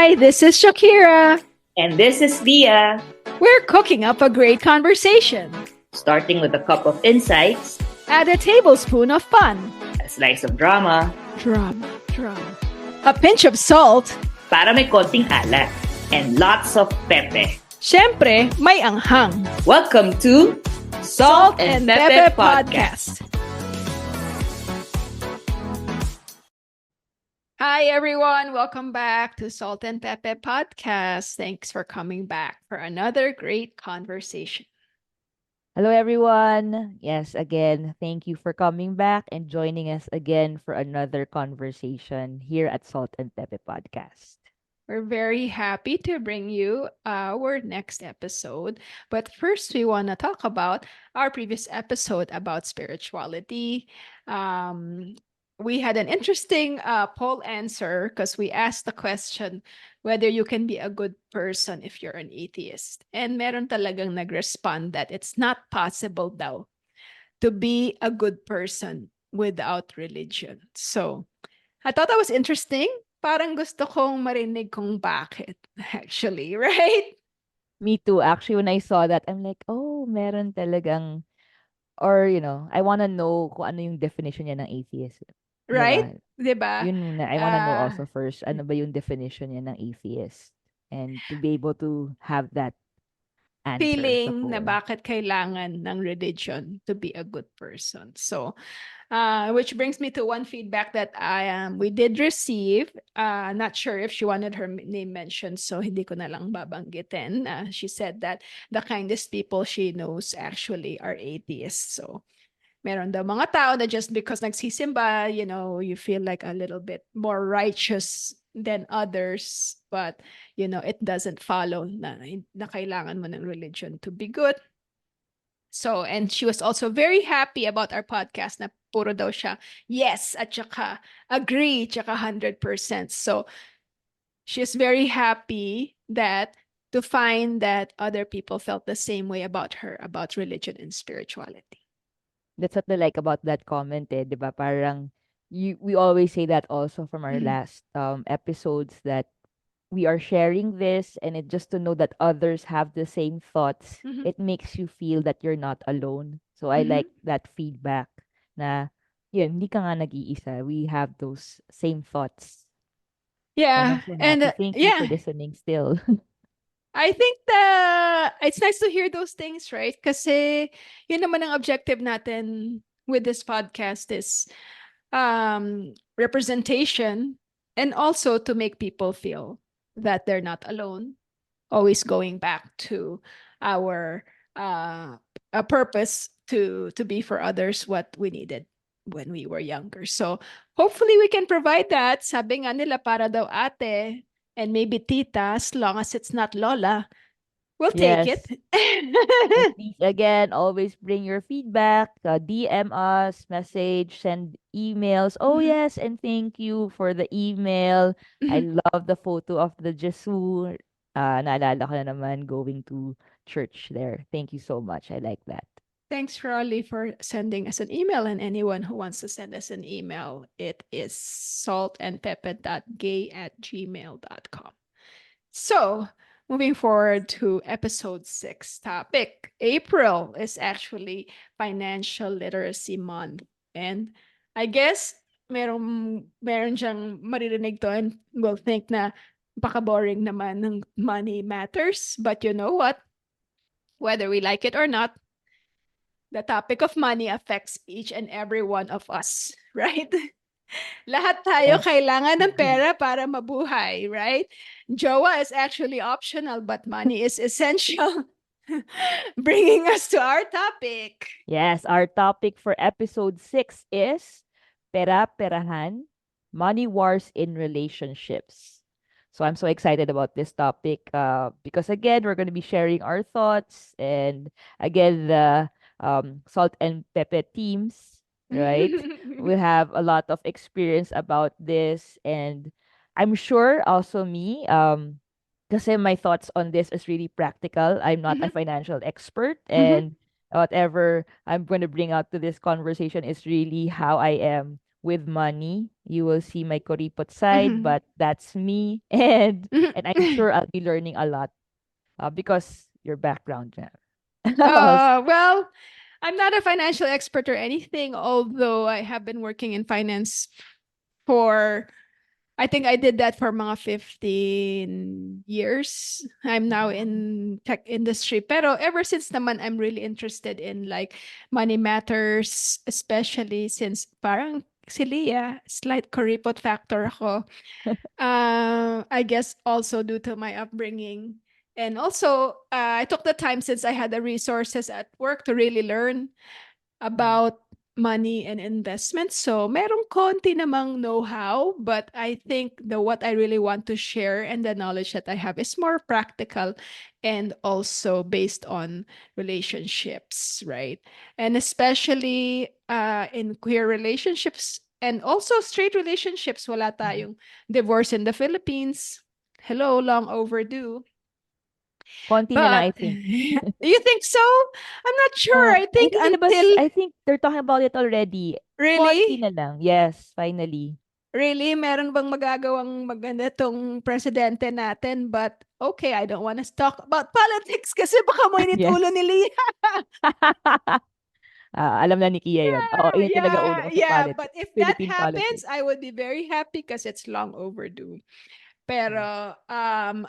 Hi, this is Shakira. And this is Lia, We're cooking up a great conversation. starting with a cup of insights, Add a tablespoon of fun. a slice of drama, Drama. A pinch of salt. para may konting alat, and lots of pepe. Siyempre, may anghang. Welcome to Salt and Pepe Podcast. Hi, everyone. Welcome back to Salt and Pepe Podcast. Thanks for coming back for another great conversation. Hello, everyone. Yes, again, thank you for coming back and joining us again for another conversation here at Salt and Pepe Podcast. We're very happy to bring you our next episode. But first, we want to talk about our previous episode about spirituality. We had an interesting poll answer because we asked the question whether you can be a good person if you're an atheist. And meron talagang nag-respond that it's not possible daw to be a good person without religion. So, I thought that was interesting. Parang gusto kong marinig kung bakit, actually, right? Me too. Actually, when I saw that, I'm like, oh, meron talagang, or, I want to know kung ano yung definition niya ng atheist. Right? Diba? Diba? Yun muna. I want to know also first, ano ba yung definition niya ng atheist? And to be able to have that answer sa Feeling na poll. bakit kailangan ng religion to be a good person. So, which brings me to one feedback that we did receive. Not sure if she wanted her name mentioned, so hindi ko na lang babanggitin. She said that the kindest people she knows actually are atheists. So, meron daw mga tao na just because nagsisimba, you feel like a little bit more righteous than others. But, it doesn't follow na kailangan mo ng religion to be good. So, and she was also very happy about our podcast na puro daw siya, yes, at saka agree, tsaka 100%. So, she's very happy to find that other people felt the same way about her, about religion and spirituality. That's what I like about that comment, eh, 'di ba? Parang we always say that also from our last episodes that we are sharing this and it just to know that others have the same thoughts, Mhm. it makes you feel that you're not alone. So I Mhm. like that feedback na yun, hindi ka nga nag-iisa. We have those same thoughts. And Yeah, I'm so and happy. Thank you for yeah, listening still. I think it's nice to hear those things, right? Kasi yun naman ang objective natin with this podcast is representation and also to make people feel that they're not alone. Always going back to our a purpose to be for others what we needed when we were younger. So hopefully we can provide that. Sabi nga nila para daw ate and maybe tita, as long as it's not lola, we'll take it. Yes. And please, again, always bring your feedback. DM us, message, send emails. Oh, Mhm. yes, and thank you for the email. I Mhm. love the photo of the Jesu. Naalala ko na naman going to church there. Thank you so much. I like that. Thanks, Raleigh, for sending us an email. And anyone who wants to send us an email, it is saltandpepper.gay@gmail.com. So, moving forward to episode 6 topic. April is actually Financial Literacy Month. And I guess meron diyang maririnig to and will think na baka boring naman ng money matters. But you know what? Whether we like it or not, the topic of money affects each and every one of us, right? Lahat tayo Yes. kailangan ng pera para mabuhay, right? Jowa is actually optional, but money is essential. Bringing us to our topic. Yes, our topic for episode 6 is Pera-perahan, Money Wars in Relationships. So I'm so excited about this topic because again, we're going to be sharing our thoughts and again, the Salt and Pepe teams, right? We have a lot of experience about this and I'm sure also me, kasi my thoughts on this is really practical. I'm not a Mhm. financial expert Mhm. and whatever I'm going to bring out to this conversation is really how I am with money. You will see my kuripot side, Mhm. but that's me. And I'm Mhm. sure I'll be learning a lot because your background, Jam. S- Well, I'm not a financial expert or anything, although I have been working in finance for, I think I did that for mga 15 years. I'm now Wow. in tech industry. Pero ever since naman, I'm really interested in like money matters, especially since parang si Lia, slight kuripot factor ako. I guess also due to my upbringing. And also, I took the time since I had the resources at work to really learn Mm, about money and investment. So, merong konti namang know-how, but I think the what I really want to share and the knowledge that I have is more practical and also based on relationships, right? And especially in queer relationships and also straight relationships, wala mhm. tayong divorce in the Philippines. Hello, long overdue. Konti na lang, But I think. you think so? I'm not sure. I I think think nilabas, until I think they're talking about it already. Konti really. na lang. Yes, finally. Really? Meron bang magagawang maganda tong presidente natin? But okay, I don't want to talk about politics kasi baka mainit ulo Yes. ni Lia. Alam na ni Kia yun. Oo, yun talaga Yeah, ulo ko sa yeah. But politics. if that Philippine happens, politics. I would be very happy because it's long overdue. Mm. Pero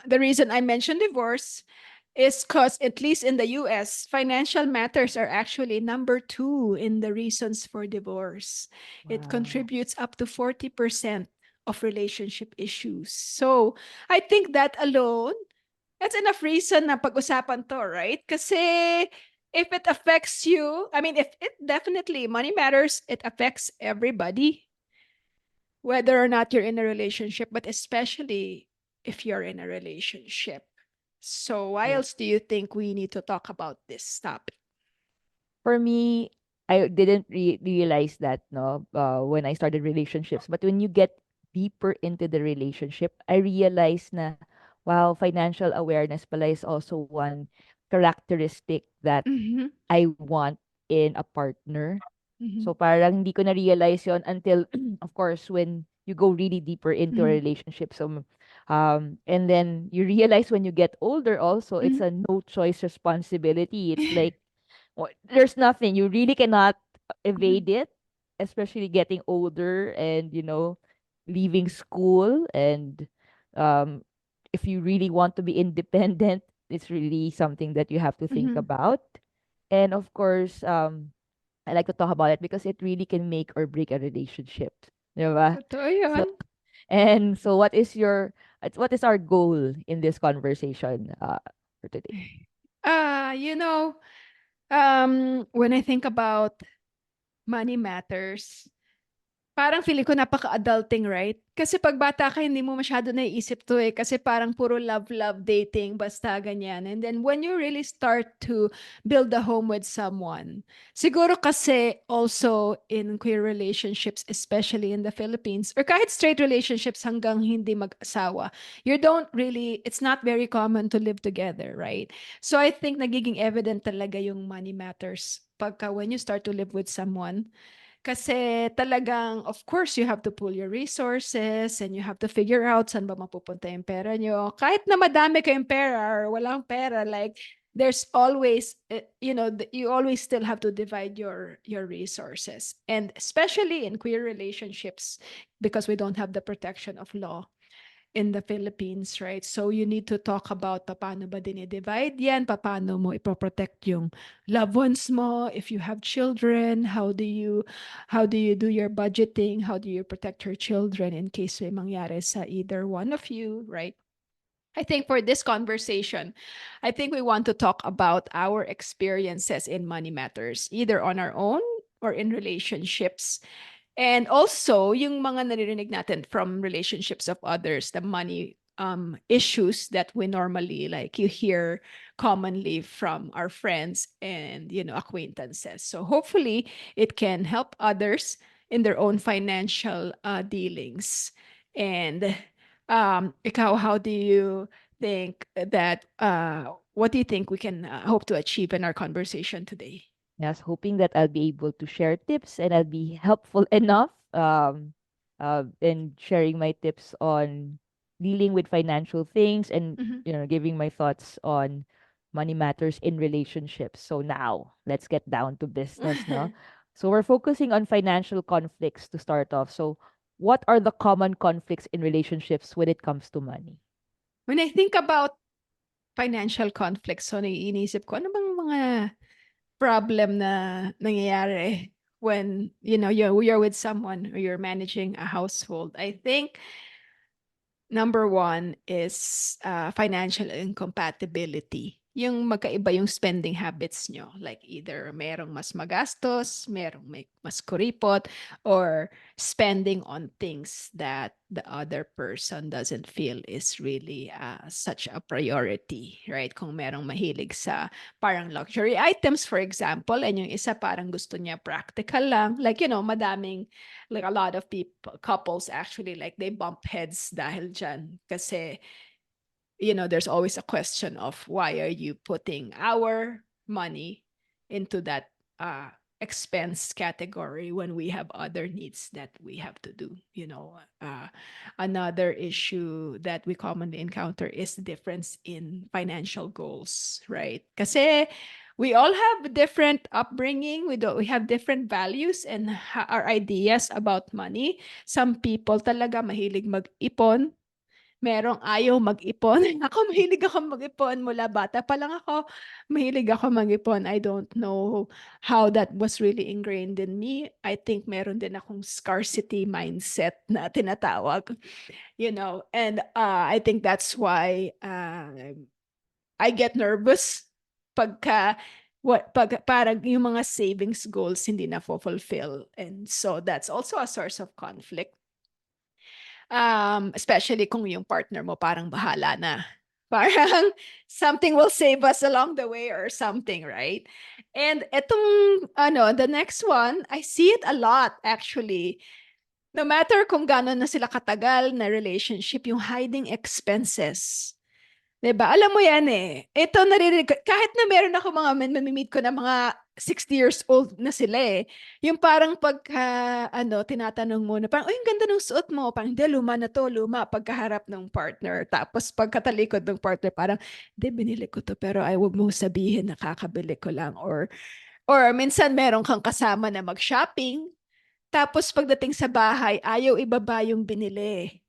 the reason I mentioned divorce is because, at least in the US, financial matters are actually number two in the reasons for divorce. It Wow. contributes up to 40% of relationship issues. So I think that alone, that's enough reason na pag-usapan to, right? Kasi if it affects you, I mean, if it definitely, money matters, it affects everybody, whether or not you're in a relationship, but especially if you're in a relationship. So, why True. else do you think we need to talk about this topic? For me, I didn't realize that no when I started relationships. But when you get deeper into the relationship, I realized na wow, financial awareness pala is also one characteristic that Mm-hmm. I want in a partner. Mm-hmm. So parang hindi ko na-realize yon until of course when you go really deeper into a Mm-hmm. relationship. So and then you realize when you get older also it's a no choice responsibility. It's like there's nothing. You really cannot Mm-hmm. evade it, especially getting older and leaving school and um if you really want to be independent, it's really something that you have to think Mm-hmm. about. And of course, I like to talk about it because it really can make or break a relationship. Diba? Totoo yun. So, and so what is our goal in this conversation for today? You know, when I think about money matters, parang feeling ko napaka-adulting, right? Kasi pag bata ka, hindi mo masyado naiisip to eh. Kasi parang puro love-love dating, basta ganyan. And then when you really start to build a home with someone, siguro kasi also in queer relationships, especially in the Philippines, or kahit straight relationships hanggang hindi mag-asawa, you don't really, it's not very common to live together, right? So I think nagiging evident talaga yung money matters pagka when you start to live with someone. Kasi talagang, of course, you have to pull your resources and you have to figure out saan ba mapupunta yung pera nyo. Kahit na madami kayong pera or walang pera, like, there's always, you always still have to divide your resources. And especially in queer relationships, because we don't have the protection of law in the Philippines, right? So you need to talk about paano ba dinidivide yan, paano mo ipoprotect yung loved ones mo, if you have children, how do you do your budgeting, how do you protect your children in case may mangyari sa either one of you, right? I think for this conversation, I think we want to talk about our experiences in money matters, either on our own or in relationships. And also, yung mga naririnig natin from relationships of others, the money issues that we normally, like, you hear commonly from our friends and, acquaintances. So hopefully it can help others in their own financial dealings. And ikaw, how do you think that, what do you think we can hope to achieve in our conversation today? Yes, hoping that I'll be able to share tips and I'll be helpful enough um and sharing my tips on dealing with financial things, and Mhm. giving my thoughts on money matters in relationships. So now let's get down to business, no? So we're focusing on financial conflicts to start off. So what are the common conflicts in relationships when it comes to money? When I think about financial conflicts, so naiinisip ko, ano bang mga problem na nangyayari when, you're with someone or you're managing a household? I think number one is financial incompatibility. Yung magkaiba yung spending habits nyo. Like either merong mas magastos, merong may mas kuripot, or spending on things that the other person doesn't feel is really such a priority, right? Kung merong mahilig sa parang luxury items, for example, and yung isa parang gusto niya practical lang. Like, madaming like a lot of people couples actually like they bump heads dahil dyan kasi there's always a question of why are you putting our money into that uh expense category when we have other needs that we have to do. Another issue that we commonly encounter is the difference in financial goals, right? Kasi we all have different upbringing, we have different values and our ideas about money. Some people talaga mahilig mag-ipon, merong ayaw mag-ipon. Ako mahilig ako mag-ipon mula bata pa lang ako. Mahilig ako mag-ipon. I don't know how that was really ingrained in me. I think meron din akong scarcity mindset na tinatawag, and I think that's why I get nervous pagka parang yung mga savings goals hindi na fulfill, and so that's also a source of conflict. Especially kung yung partner mo parang bahala na. Parang something will save us along the way or something, right? And the next one, I see it a lot actually. No matter kung gano'n na sila katagal na relationship, yung hiding expenses. 'Di ba? Alam mo yan eh. Ito naririnig ko, kahit na meron ako mga mamimit ko na mga 60 years old na sila eh. Yung parang pagka, tinatanong mo na parang, "Uy, ang ganda ng suot mo." Parang, "Hindi, luma na to, luma." Pagkaharap ng partner. Tapos pagkatalikod ng partner, parang, "Hindi, binili ko to, pero ay, wag mong sabihin na kakabili ko lang." Or minsan meron kang kasama na mag-shopping. Tapos pagdating sa bahay, ayaw ibaba yung binili,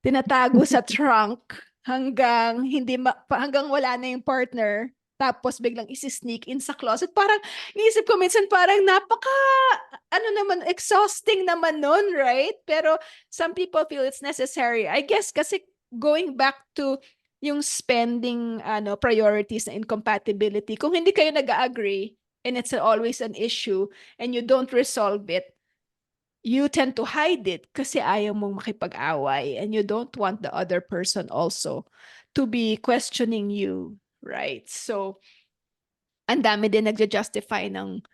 tinatago sa trunk hanggang wala na yung partner, tapos biglang isi-sneak in sa closet. Parang iniisip ko minsan parang napaka ano naman, exhausting naman nun, right? Pero some people feel it's necessary, I guess, kasi going back to yung spending priorities na incompatibility, kung hindi kayo nag-agree and it's always an issue and you don't resolve it, you tend to hide it kasi ayaw mong makipag-away and you don't want the other person also to be questioning you, right? So, ang dami din nagja-justify ng,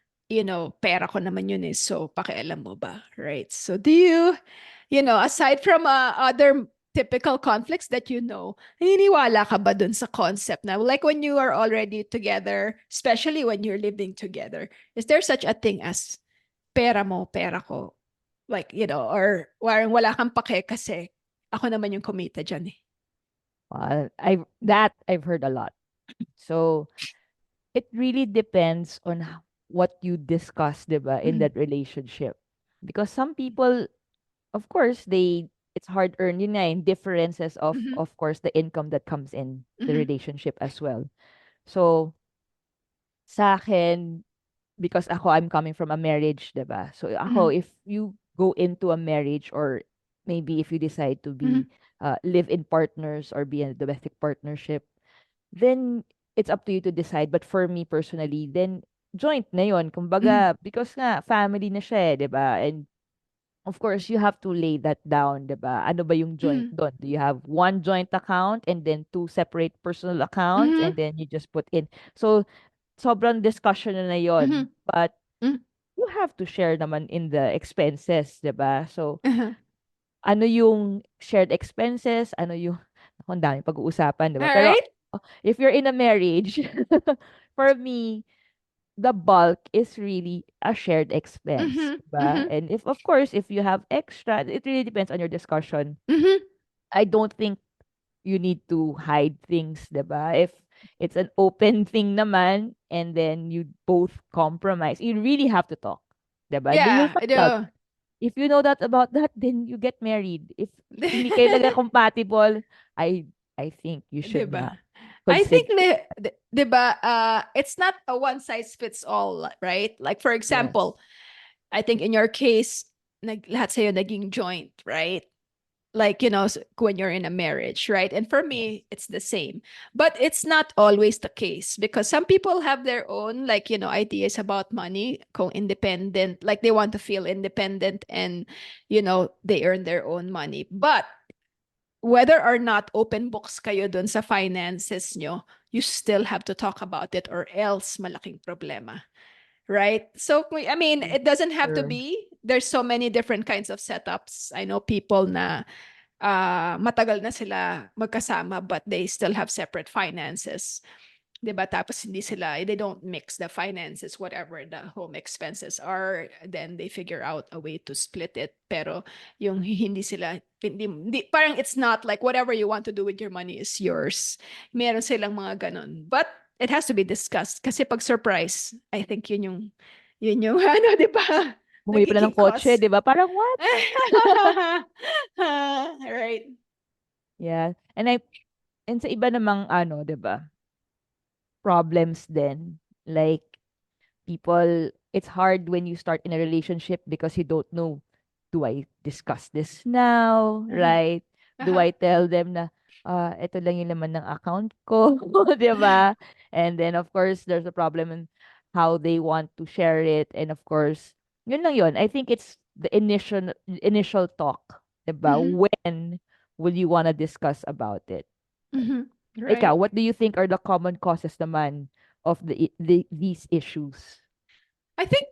pera ko naman yun eh, so pakialam mo ba, right? So, aside from other typical conflicts that naniniwala ka ba dun sa concept na, like when you are already together, especially when you're living together, is there such a thing as pera mo, pera ko? Like, or wala kang pake kasi ako naman yung kumita dyan eh. I've heard a lot. So it really depends on what you discuss, 'di ba, in Mhm. that relationship. Because some people, of course, it's hard earned, yun nga, differences Mhm. of course the income that comes in the Mhm. relationship as well. So sa akin, because I'm coming from a marriage, 'di ba? So ako, Mhm. if you go into a marriage, or maybe if you decide to be Mhm. live in partners or be in a domestic partnership, then it's up to you to decide. But for me personally, then joint na yun. Mhm. Kumbaga, because nga, family na siya, di ba? And of course, you have to lay that down, di ba? Ano ba yung joint Mhm. doon? Do you have one joint account and then two separate personal accounts Mhm. and then you just put in? So, sobrang discussion na yun. Mhm. But Mhm. you have to share naman in the expenses, di ba? So, Uh-huh. ano yung shared expenses, ano yung, ako, ang daming pag-uusapan, di All ba? Pero right. if you're in a marriage, for me, the bulk is really a shared expense, Mhm. diba? Mhm. And if of course if you have extra, it really depends on your discussion. Mhm. I don't think you need to hide things, diba? If it's an open thing naman and then you both compromise, you really have to talk, diba? Then you'll Yeah, I find out. do. If you know that about that, then you get married. If hindi kayo talaga compatible, I I think you 'Di should ba? not I think consider. 'di ba, it's not a one size fits all, right? Like for Yes. example, I think in your case, lahat sa'yo naging joint, right? Like, when you're in a marriage, right? And for Yes. me, it's the same. But it's not always the case because some people have their own, like, ideas about money, kung independent, like they want to feel independent and, they earn their own money. But whether or not open books kayo dun sa finances nyo, you still have to talk about it or else malaking problema. Right? So, I mean, For it doesn't have to sure. be. There's so many different kinds of setups. I know people na matagal na sila magkasama but they still have separate finances. 'Di ba? Tapos they don't mix the finances, whatever the home expenses are, then they figure out a way to split it. Pero yung hindi sila, parang it's not like whatever you want to do with your money is yours. Meron silang mga ganon. But it has to be discussed. Kasi pag surprise, I think yun yung ano, 'di ba? Bumili pala ng Nagiging kotse, cause. 'di ba? Parang what? Right. Yeah. And sa iba namang ano, 'di ba? Problems din. Like people, it's hard when you start in a relationship because you don't know, do I discuss this now, Uh-huh. right? Do Uh-huh. I tell them na ito lang yung laman ng account ko, 'di ba? And then of course there's a problem in how they want to share it, and of course yun lang yun. I think it's the initial talk, 'di ba? Mhm. When will you want to discuss about it? Mhm. Ikaw, Right. what do you think are the common causes naman of these issues I think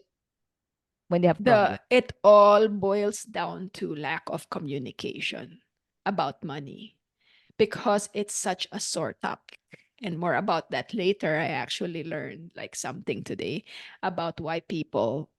when they have the problems? it all boils down to lack of communication about money because it's such a sore topic. And more about that later. I actually learned like something today about why people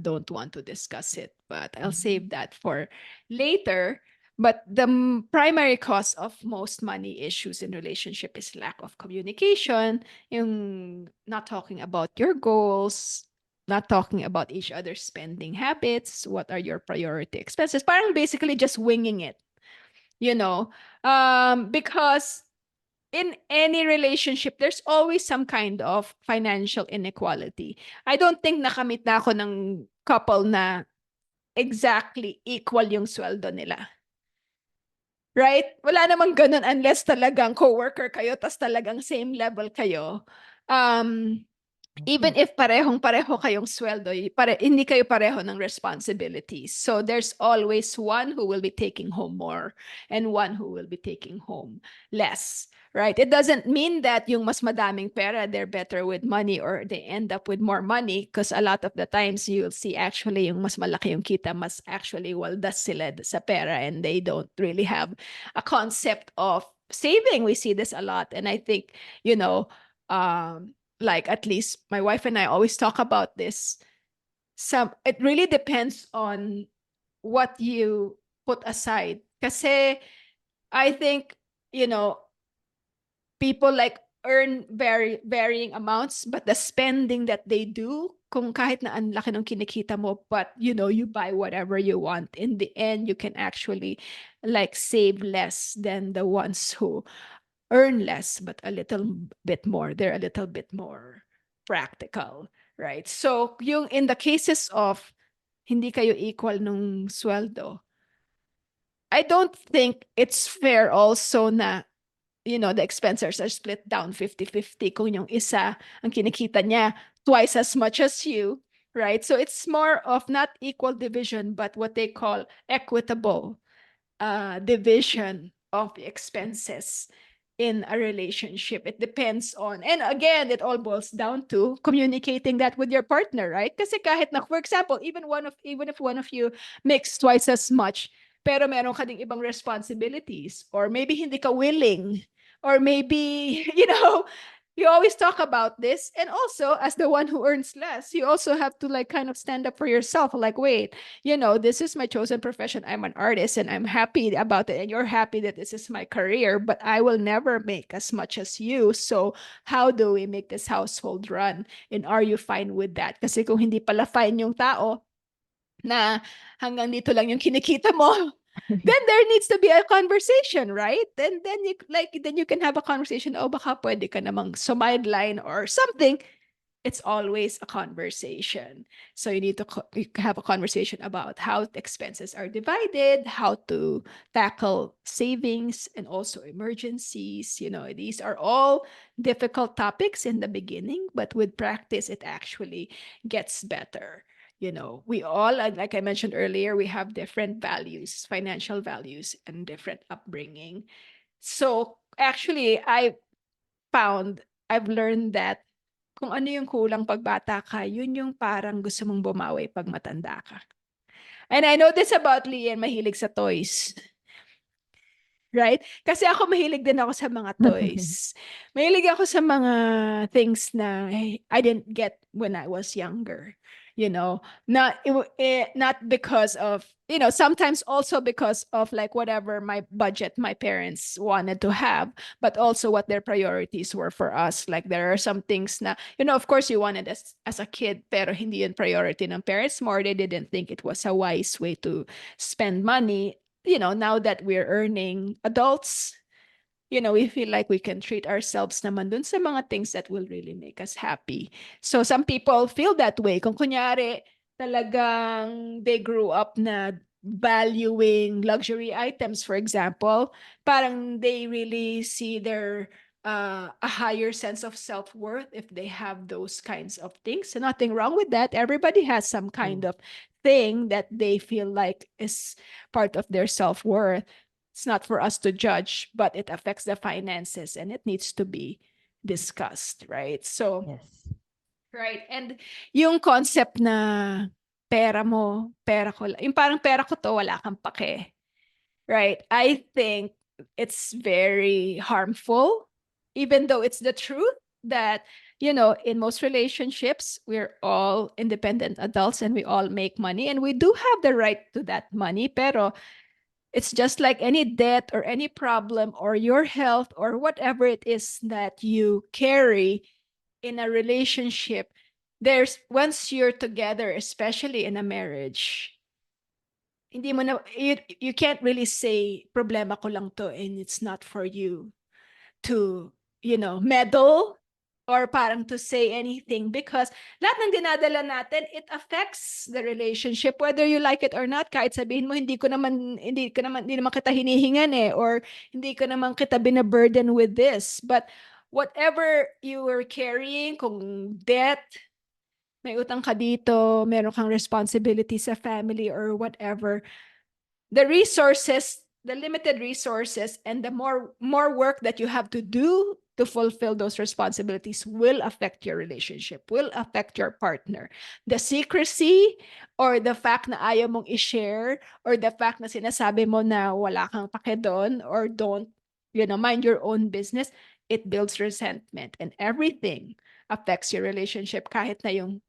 don't want to discuss it, but I'll Mhm. save that for later. But the primary cause of most money issues in relationship is lack of communication, yung not talking about your goals, not talking about each other's spending habits, what are your priority expenses. Parang basically just winging it, you know because in any relationship there's always some kind of financial inequality. I don't think nakamit na ako ng couple na exactly equal yung sweldo nila, right? Wala namang ganun unless talagang coworker kayo tas talagang same level kayo. um Mhm. Even if parehong-pareho kayong sweldo, hindi kayo pareho ng responsibilities. So there's always one who will be taking home more and one who will be taking home less, right? It doesn't mean that yung mas madaming pera, they're better with money or they end up with more money because a lot of the times you'll see actually yung mas malaki yung kita, mas actually waldas sila sa pera and they don't really have a concept of saving. We see this a lot. And I think, you know, like at least my wife and I always talk about this. It really depends on what you put aside. Kasi I think, you know, people like earn varying amounts, but the spending that they do, kung kahit na ang laki ng kinikita mo, but you buy whatever you want, in the end you can actually like save less than the ones who earn less but a little bit more. They're a little bit more practical, right? So yung in the cases of hindi kayo equal nung sweldo, I don't think it's fair also na the expenses are split down 50-50 kung yung isa ang kinikita niya twice as much as you, right? So it's more of not equal division but what they call equitable division of the expenses in a relationship. It depends on, and again, it all boils down to communicating that with your partner, right? Kasi kahit na, for example, even if one of you makes twice as much, pero meron ka ding ibang responsibilities, or maybe hindi ka willing, or maybe, you always talk about this. And also, as the one who earns less, you also have to like kind of stand up for yourself. Like, wait, this is my chosen profession. I'm an artist and I'm happy about it. And you're happy that this is my career, but I will never make as much as you. So how do we make this household run? And are you fine with that? Kasi kung hindi pala fine yung tao na hanggang dito lang yung kinikita mo, then there needs to be a conversation, right? Then you can have a conversation. Oh, baka pwede ka namang sumideline or something. It's always a conversation. So you need to have a conversation about how expenses are divided, how to tackle savings and also emergencies. These are all difficult topics in the beginning, but with practice, it actually gets better. We all, like I mentioned earlier, we have different values, financial values, and different upbringing. So actually, I've learned that kung ano yung kulang pag bata ka, yun yung parang gusto mong bumawi pag matanda ka. And I know this about Lia, mahilig sa toys. Right? Kasi ako mahilig din ako sa mga toys. Mahilig ako sa mga things na I didn't get when I was younger. Not because of, sometimes also because of like whatever my budget my parents wanted to have, but also what their priorities were for us. Like there are some things na, of course you wanted as a kid, pero hindi yun priority ng parents more. They didn't think it was a wise way to spend money. Now that we're earning adults, we feel like we can treat ourselves naman dun sa mga things that will really make us happy. So some people feel that way. Kung kunyari, talagang they grew up na valuing luxury items, for example, parang they really see their a higher sense of self-worth if they have those kinds of things. So nothing wrong with that. Everybody has some kind of thing that they feel like is part of their self-worth. It's not for us to judge, but it affects the finances and it needs to be discussed, right? So, Yes. right. And yung concept na pera mo, pera ko, yung parang pera ko to, wala kang pake. Right? I think it's very harmful, even though it's the truth that, in most relationships, we're all independent adults and we all make money and we do have the right to that money. Pero it's just like any debt or any problem or your health or whatever it is that you carry in a relationship. Once you're together, especially in a marriage, hindi mo na, you can't really say problema ko lang to and it's not for you to, meddle or parang to say anything, because lahat ng dinadala natin, it affects the relationship whether you like it or not. Kahit sabihin mo hindi naman kita hinihingan or hindi ko naman kita binaburden with this, but whatever you are carrying, kung debt, may utang ka dito, meron kang responsibility sa family or whatever, the resources, the limited resources, and the more work that you have to do to fulfill those responsibilities will affect your relationship, will affect your partner. The secrecy or the fact na ayaw mong i-share or the fact na sinasabi mo na wala kang pake doon or don't, mind your own business, it builds resentment and everything affects your relationship, kahit na yung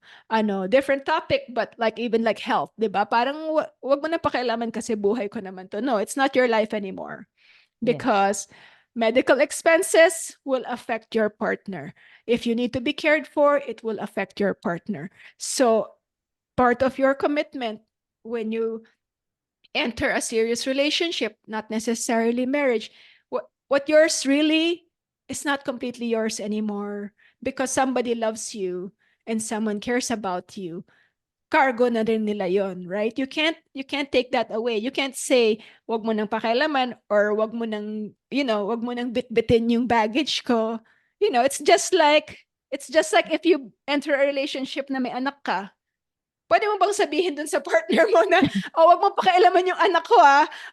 different topic, but like even like health, 'di ba? Parang wag mo na pakialaman kasi buhay ko naman to. No, it's not your life anymore. Because medical expenses will affect your partner. If you need to be cared for, it will affect your partner. So part of your commitment when you enter a serious relationship, not necessarily marriage, what yours really is not completely yours anymore, because somebody loves you and someone cares about you. Cargo na rin nila yon, right? You can't take that away. You can't say wag mo nang pakialaman or wag mo nang bitbitin yung baggage ko. It's just like if you enter a relationship na may anak ka, pwede mo bang sabihin dun sa partner mo na, wag mo pakialaman yung anak ko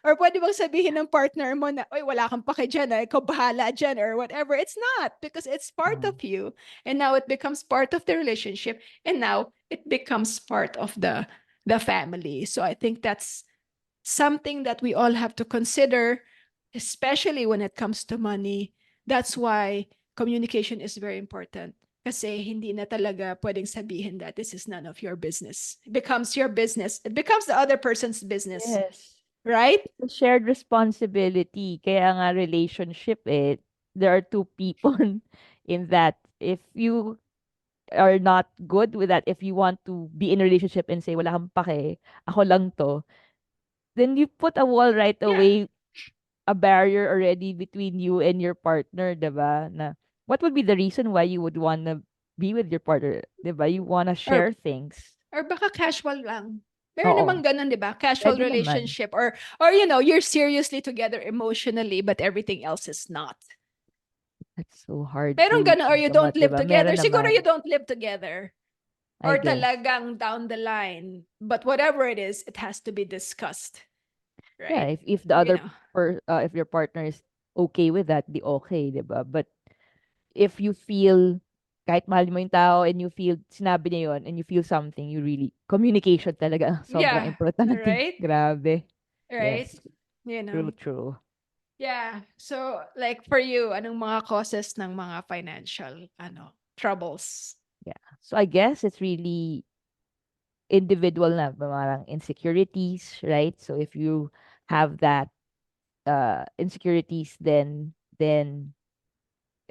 or pwede bang sabihin ng partner mo na, oy, wala kang paki dyan, ikaw bahala dyan or whatever. It's not, because it's part of you. And now it becomes part of the relationship. And now it becomes part of the family. So I think that's something that we all have to consider, especially when it comes to money. That's why communication is very important. Kasi hindi na talaga pwedeng sabihin that this is none of your business. It becomes your business. It becomes the other person's business. Yes. Right? It's a shared responsibility. Kaya nga relationship there are two people in that. If you are not good with that, if you want to be in a relationship and say, wala kang pake, ako lang to, then you put a wall right Yeah. away, a barrier already between you and your partner, diba? Na, what would be the reason why you would want to be with your partner, diba? You want to Or share things. or baka casual lang. Meron namang Oo, ganun, di ba? Casual pwede naman. relationship or you're seriously together emotionally but everything else is not. That's so hard Meron to ganun or think you don't about, live diba? together. Meron Siguro you naman, don't live together. I Or guess. talagang down the line. But whatever it is, it has to be discussed. Yeah, Right? if the You other know. if your partner is okay with that, di okay, 'di ba? But if you feel kahit mahal mo yung tao and you feel sinabi niya yon and you feel something, you really communication talaga ang sobrang Yeah. importante. Right? Grabe. Right? Yes. You True, know. true. Yeah. So like for you, anong mga causes ng mga financial troubles? Yeah. So I guess it's really individual na parang insecurities, right? So if you have that insecurities, then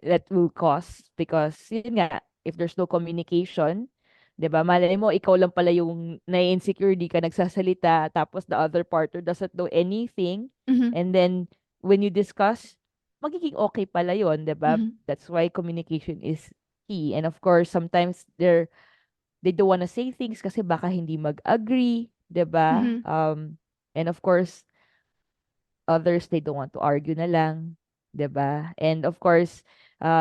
that will cause because yun nga, if there's no communication, 'di ba? Malay mo ikaw lang pala yung na-insecure, di ka nagsasalita, tapos the other partner doesn't know anything, Mhm. and then when you discuss, magiging okay pala yun, 'di ba? Mhm. That's why communication is key. And of course, sometimes they don't wanna say things kasi baka hindi mag-agree, 'di ba? Mhm. And of course, others they don't want to argue na lang, 'di ba? And of course,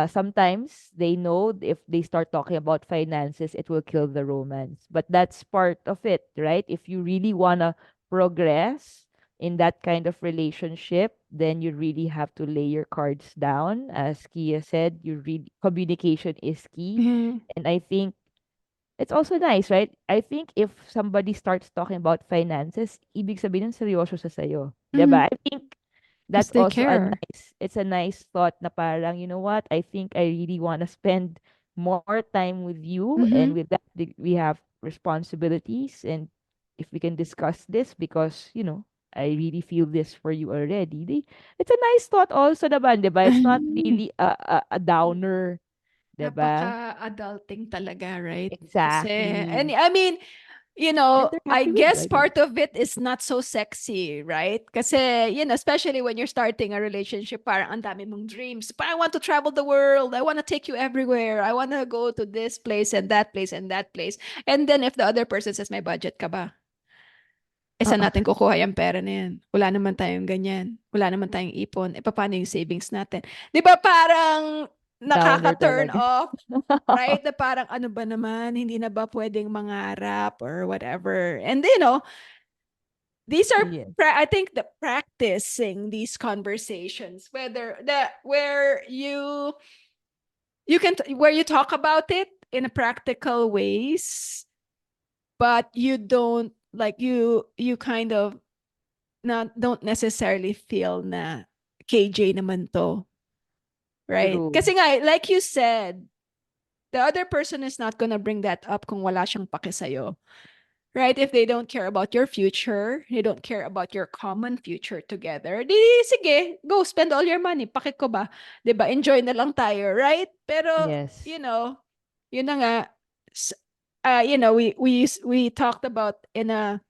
sometimes they know if they start talking about finances, it will kill the romance. But that's part of it, right? If you really wanna progress in that kind of relationship, then you really have to lay your cards down. As Kia said, you really communication is key. Mhm. And I think it's also nice, right? I think if somebody starts talking about finances, ibig sabihin nun seryoso sa sayo. 'Di Mhm. ba? I think Because that's they also care. it's a nice thought na parang, you know what? I think I really want to spend more time with you, and Mhm. with that we have responsibilities, and if we can discuss this because, I really feel this for you already. It's a nice thought also naman, 'di ba? It's not really a downer, 'di ba? Napaka-adulting talaga, right? Kasi, and Exactly. I mean, And they're I happy with you, guess I guess. part of it is not so sexy, right? Kasi, especially when you're starting a relationship, parang ang dami mong dreams. Parang I want to travel the world. I want to take you everywhere. I want to go to this place and that place and that place. And then if the other person says, may budget ka ba? Eh, saan Oo, natin kukuha yung pera na yan? Wala naman tayong ganyan. Wala naman tayong ipon. Eh, paano yung savings natin? Di ba parang downer nakaka-turn talaga. off? Right? Na parang ano ba naman? Hindi na ba pwedeng mangarap or whatever? And these are, Yes. I think the practicing these conversations, where you can, where you talk about it in a practical ways, but you don't, like, you kind of don't necessarily feel na KJ naman to, right? True. Kasi nga, like you said, the other person is not gonna bring that up kung wala siyang pake sa'yo. Right? If they don't care about your future, they don't care about your common future together, di sige, go spend all your money. Pake ko ba? 'Di ba? Enjoy na lang tayo, right? Pero, Yes. yun na nga, we talked about in a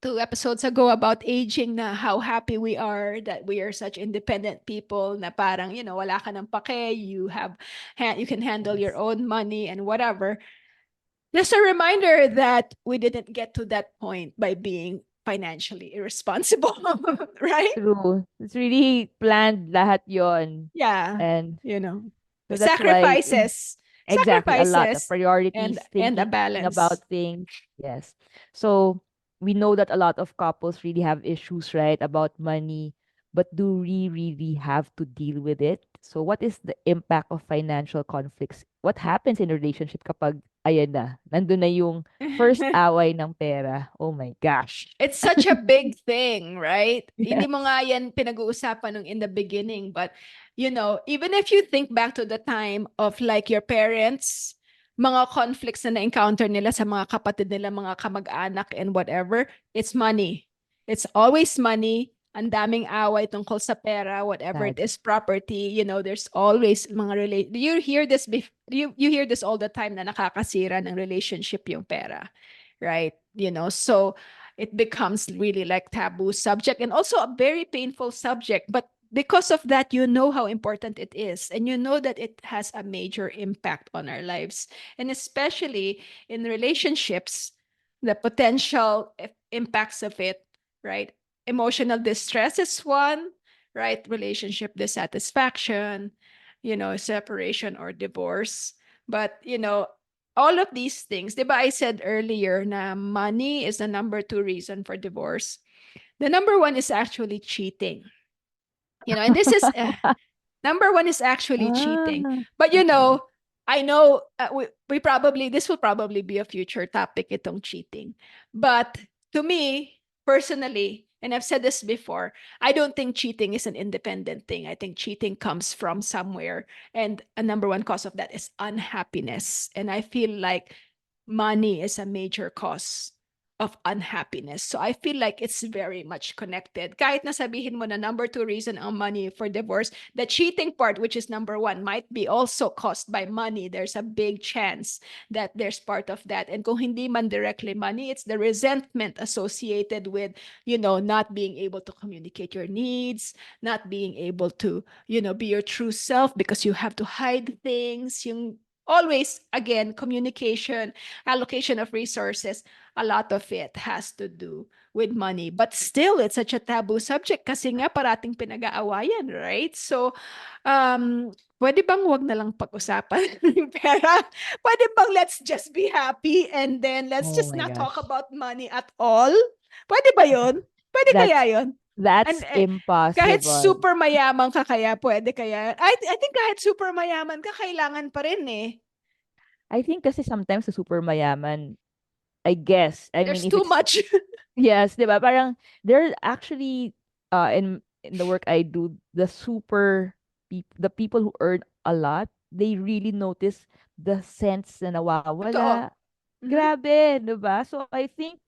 2 episodes ago about aging, na how happy we are that we are such independent people, na parang, wala ka ng pake, you can handle your Yes. own money and whatever. Just a reminder that we didn't get to that point by being financially irresponsible, right? True. It's really planned lahat yon. Yeah, And you know, so that's why sacrifices, exactly a lot of sacrifices, priorities, and a thinking balance. about things. Yes. So we know that a lot of couples really have issues, right, about money. but do we really have to deal with it? So what is the impact of financial conflicts? What happens in a relationship kapag ayan na, nandun na yung first away ng pera? Oh my gosh. It's such a big thing, right? Hindi mo Yes. nga yan pinag-uusapan nung in the beginning, but even if you think back to the time of like your parents, mga conflicts na na-encounter nila sa mga kapatid nila, mga kamag-anak and whatever, it's money. It's always money. Ang daming away tungkol sa pera, whatever it Sad. is, property, there's always mga you hear this you hear this all the time na nakakasira ng relationship yung pera, right? So it becomes really like taboo subject and also a very painful subject, but because of that, how important it is, and that it has a major impact on our lives, and especially in relationships, the potential impacts of it, right? Emotional distress is one, right? Relationship dissatisfaction, separation or divorce. But all of these things, diba, I said earlier na money is the number two reason for divorce. The number one is actually cheating. And this is number one is actually cheating. Ah, But okay. I know we probably this will probably be a future topic, itong cheating. But to me personally, and I've said this before, I don't think cheating is an independent thing. I think cheating comes from somewhere, and a number one cause of that is unhappiness. And I feel like money is a major cause of unhappiness. So I feel like it's very much connected. Kahit nasabihin mo na number two reason ang money for divorce, the cheating part, which is number one, might be also caused by money. There's a big chance that there's part of that. And kung hindi man directly money, it's the resentment associated with, not being able to communicate your needs, not being able to, be your true self because you have to hide things. Yung always, again, communication, allocation of resources, a lot of it has to do with money. But still, it's such a taboo subject kasi nga parating pinag-aawayan, right? So, pwede bang wag na lang pag-usapan yung pera? Pwede bang let's just be happy and then let's Oh just my not talk gosh. about money at all? Pwede ba yun? Pwede kaya That's yun? And that's kahit impossible. super mayaman ka kaya, pwede kaya? I think kahit super mayaman ka, kailangan pa rin eh. I think kasi sometimes sa super mayaman, I guess, I mean There's if too it's much. yes, 'di ba? Parang there actually in the work I do, the people who earn a lot, they really notice the sense na Totoo. nawawala. Mhm. Grabe, 'di ba? So I think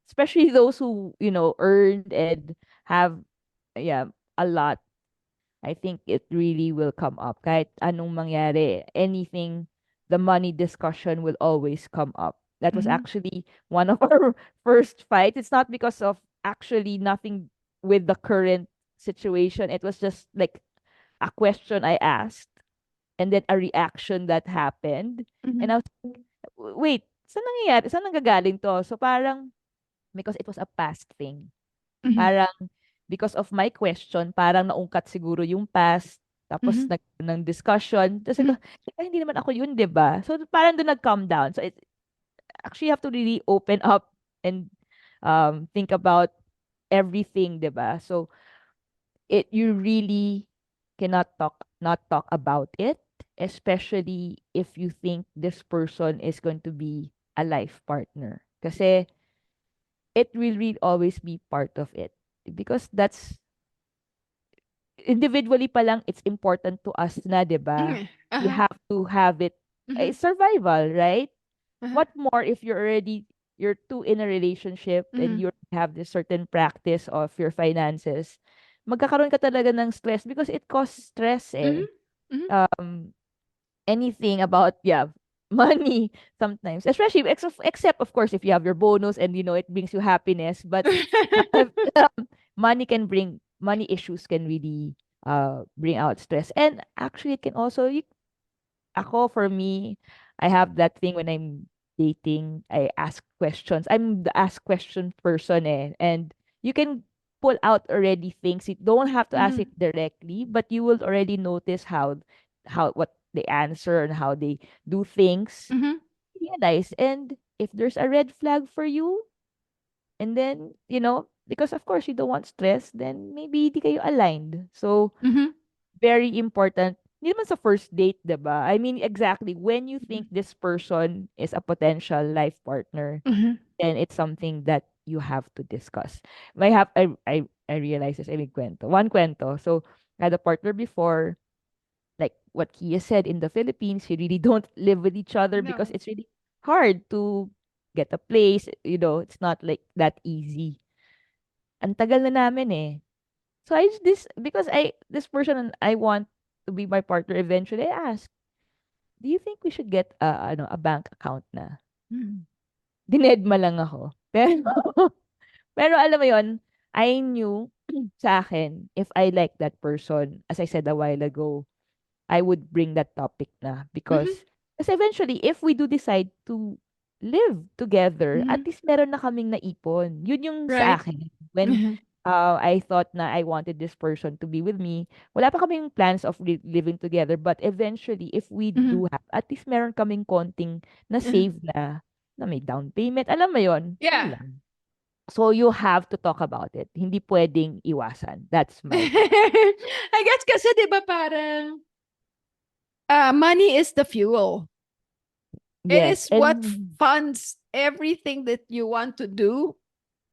especially those who, earned and have yeah, a lot, I think it really will come up. Kahit anong mangyari, anything, the money discussion will always come up. That was Mhm. actually one of our first fights. It's not because of actually nothing with the current situation. It was just like a question I asked and then a reaction that happened. And Mhm. I was like, wait, saan nangyayari? Saan nanggagaling to? So parang, because it was a past thing. Mhm. Parang because of my question, parang naungkat siguro yung past, tapos Mhm. ng discussion. Tapos ko, Mhm. hindi naman ako yun, di ba? So parang doon nag-calm down. So it actually you have to really open up and think about everything, di ba? So you really cannot not talk about it, especially if you think this person is going to be a life partner. Kasi it will really always be part of it because that's individually pa lang it's important to us na, 'di ba? Mhm. We Uh-huh. have to have it. Mhm. It's survival, right? Uh-huh. What more if you're two in a relationship and Mhm. you have this certain practice of your finances, magkakaroon ka talaga ng stress because it causes stress Mhm. eh. Mhm. Anything about money sometimes, especially except of course if you have your bonus and it brings you happiness, but money issues can really bring out stress, and actually it can also ako for me, I have that thing when I'm dating, I ask questions. I'm the ask question person eh. And you can pull out already things. You don't have to ask it Mhm. directly, but you will already notice how what they answer and how they do things. Mhm. Realize, and if there's a red flag for you, and then, because of course you don't want stress, then maybe di kayo aligned. So Mhm. very important. Hindi naman sa first date, 'di ba? I mean, exactly when you Mhm. think this person is a potential life partner, Mhm. then it's something that you have to discuss. I realized this. I may kwento. One kwento. So I had a partner before, like what Kia said, in the Philippines, you really don't live with each other because No. it's really hard to get a place. You know, it's not like that easy. Ang tagal na namin eh. So I just this because I this person and I want to be my partner eventually. I asked, do you think we should get a bank account na? Mhm. Dinedma lang ako. Pero pero alam mo yon, I knew sa akin, if I like that person, as I said a while ago, I would bring that topic na Mhm. because eventually, if we do decide to live together, at Mhm. least meron na kaming naipon. Yun yung sa Right. akin. When Mhm. I thought na I wanted this person to be with me, wala pa kaming plans of living together. But eventually, if we Mhm. do have, at least meron kaming konting na Mhm. save na may down payment. Alam mo yon, yun Yeah. lang. So you have to talk about it. Hindi pwedeng iwasan. That's my take. I guess kasi 'di ba parang money is the fuel. It Yes. is what And funds everything that you want to do.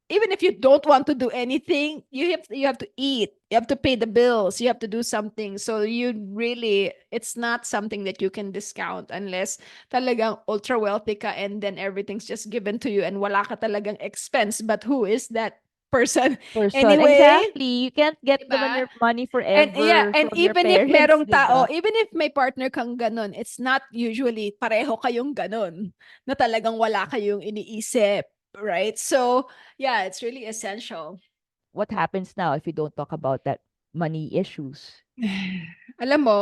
Even if you don't want to do anything, you have to eat, you have to pay the bills, you have to do something. So you really, it's not something that you can discount unless talagang ultra wealthy ka and then everything's just given to you and wala ka talagang expense. But who is that person person. anyway? Exactly. You can't get naman Diba? your money And yeah, forever and from your even if parents, merong 'di tao, ba? even if may partner kang ganun, it's not usually pareho kayong ganun na talagang wala kayong iniisip, right? So, yeah, it's really essential. What happens now if you don't talk about that money issues? Alam mo,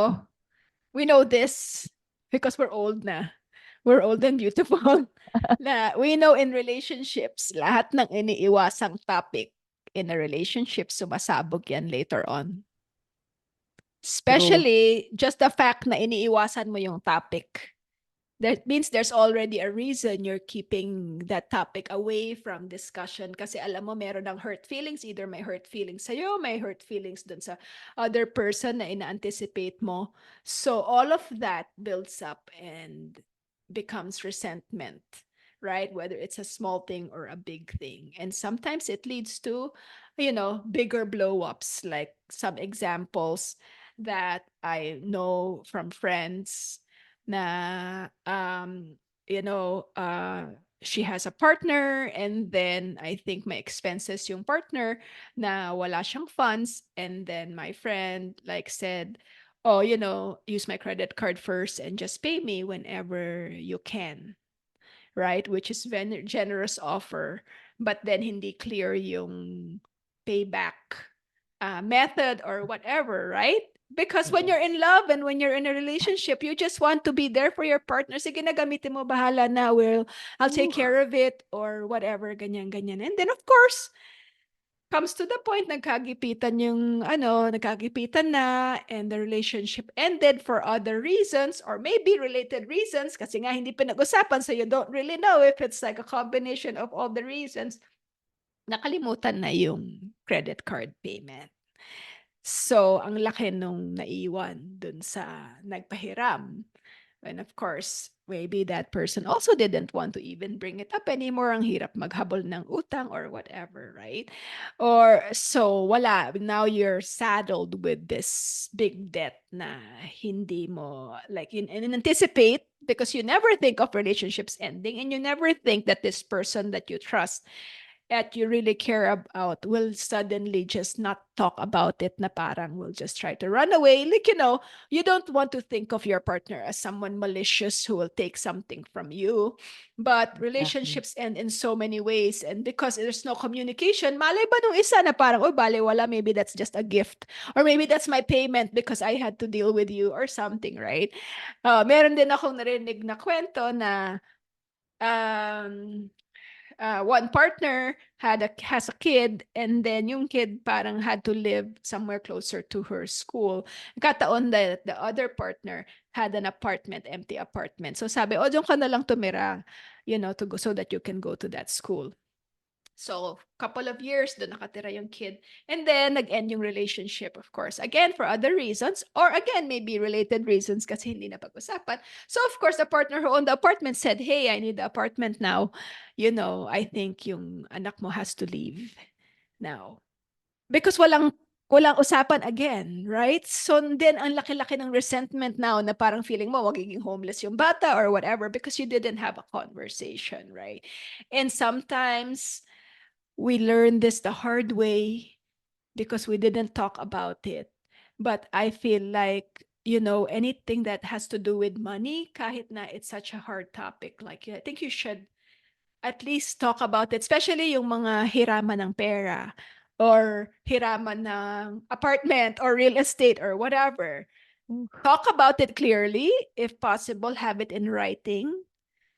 we know this because we're old na. We're old and beautiful. Na we know in relationships, lahat ng iniiwasang topic in a relationship, sumasabog yan later on. True. Especially just the fact na iniiwasan mo yung topic. That means there's already a reason you're keeping that topic away from discussion kasi alam mo meron ng hurt feelings, either may hurt feelings sa'yo, may hurt feelings dun sa other person na ina-anticipate mo. So all of that builds up and becomes resentment, right? Whether it's a small thing or a big thing. And sometimes it leads to, bigger blow-ups, like some examples that I know from friends na she has a partner and then I think my expenses yung partner na wala siyang funds and then my friend like said, oh, use my credit card first and just pay me whenever you can, right? Which is very generous offer. But then hindi clear yung payback method or whatever, right? Because when you're Yes. in love and when you're in a relationship, you just want to be there for your partner. Sige na, gamitin mo, bahala na, I'll take Ooh. care of it or whatever, ganyan, ganyan. And then of course, comes to the point nagkagipitan na and the relationship ended for other reasons or maybe related reasons kasi nga hindi pinag-usapan so you don't really know if it's like a combination of all the reasons. Nakalimutan na yung credit card payment. So, ang laki nung naiwan dun sa nagpahiram. And of course, maybe that person also didn't want to even bring it up anymore. Ang hirap maghabol ng utang or whatever, right? Or so wala. Now you're saddled with this big debt na hindi mo like and anticipate because you never think of relationships ending and you never think that this person that you trust that you really care about will suddenly just not talk about it na parang will just try to run away. Like, you don't want to think of your partner as someone malicious who will take something from you. But Exactly. relationships end in so many ways. And because there's no communication, malay ba nung isa na parang, oh, bale, wala, maybe that's just a gift. Or maybe that's my payment because I had to deal with you or something, right? Meron din akong narinig na kwento na um, one partner has a kid and then yung kid parang had to live somewhere closer to her school. Kataon that the other partner had an apartment, empty apartment. So sabi, oh, diyan ka na lang tumira, to go so that you can go to that school. So, couple of years, doon nakatira yung kid. And then, nag-end yung relationship, of course. Again, for other reasons. Or again, maybe related reasons kasi hindi na pag-usapan. So, of course, the partner who owned the apartment said, hey, I need the apartment now. I think yung anak mo has to leave now. Because walang usapan again, right? So then ang laki-laki ng resentment now na parang feeling mo magiging homeless yung bata or whatever because you didn't have a conversation, right? And sometimes we learn this the hard way because we didn't talk about it. But I feel like, anything that has to do with money, kahit na it's such a hard topic, like I think you should at least talk about it, especially yung mga hiraman ng pera or hiraman ng apartment or real estate or whatever. Mm. Talk about it clearly, if possible, have it in writing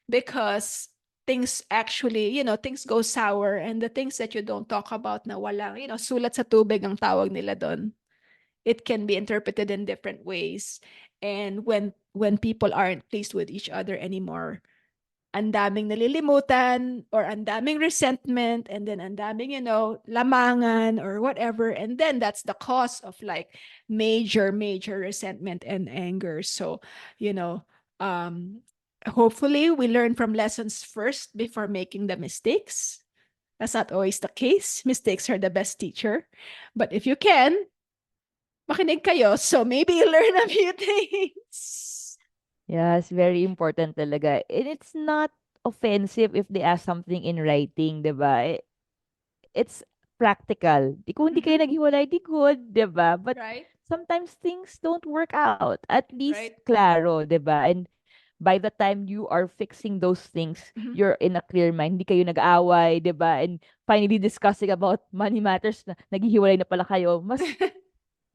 because things actually, things go sour and the things that you don't talk about na walang, sulat sa tubig ang tawag nila doon. It can be interpreted in different ways. And when people aren't pleased with each other anymore, ang daming nalilimutan or ang daming resentment and then ang daming, lamangan or whatever. And then that's the cause of like major, major resentment and anger. So, you know, um, hopefully we learn from lessons first before making the mistakes. That's not always the case. Mistakes are the best teacher. But if you can, makinig kayo. So maybe you learn a few things. Yes, very important talaga. And it's not offensive if they ask something in writing, 'di ba? It's practical. Kung hindi kayo Mhm. naghiwalay, di good, 'di ba? But Right? sometimes things don't work out. At least Right? klaro, 'di ba? And by the time you are fixing those things, Mhm. you're in a clear mind. Hindi kayo nag-aaway, 'di ba? And finally discussing about money matters na naghihiwalay na pala kayo.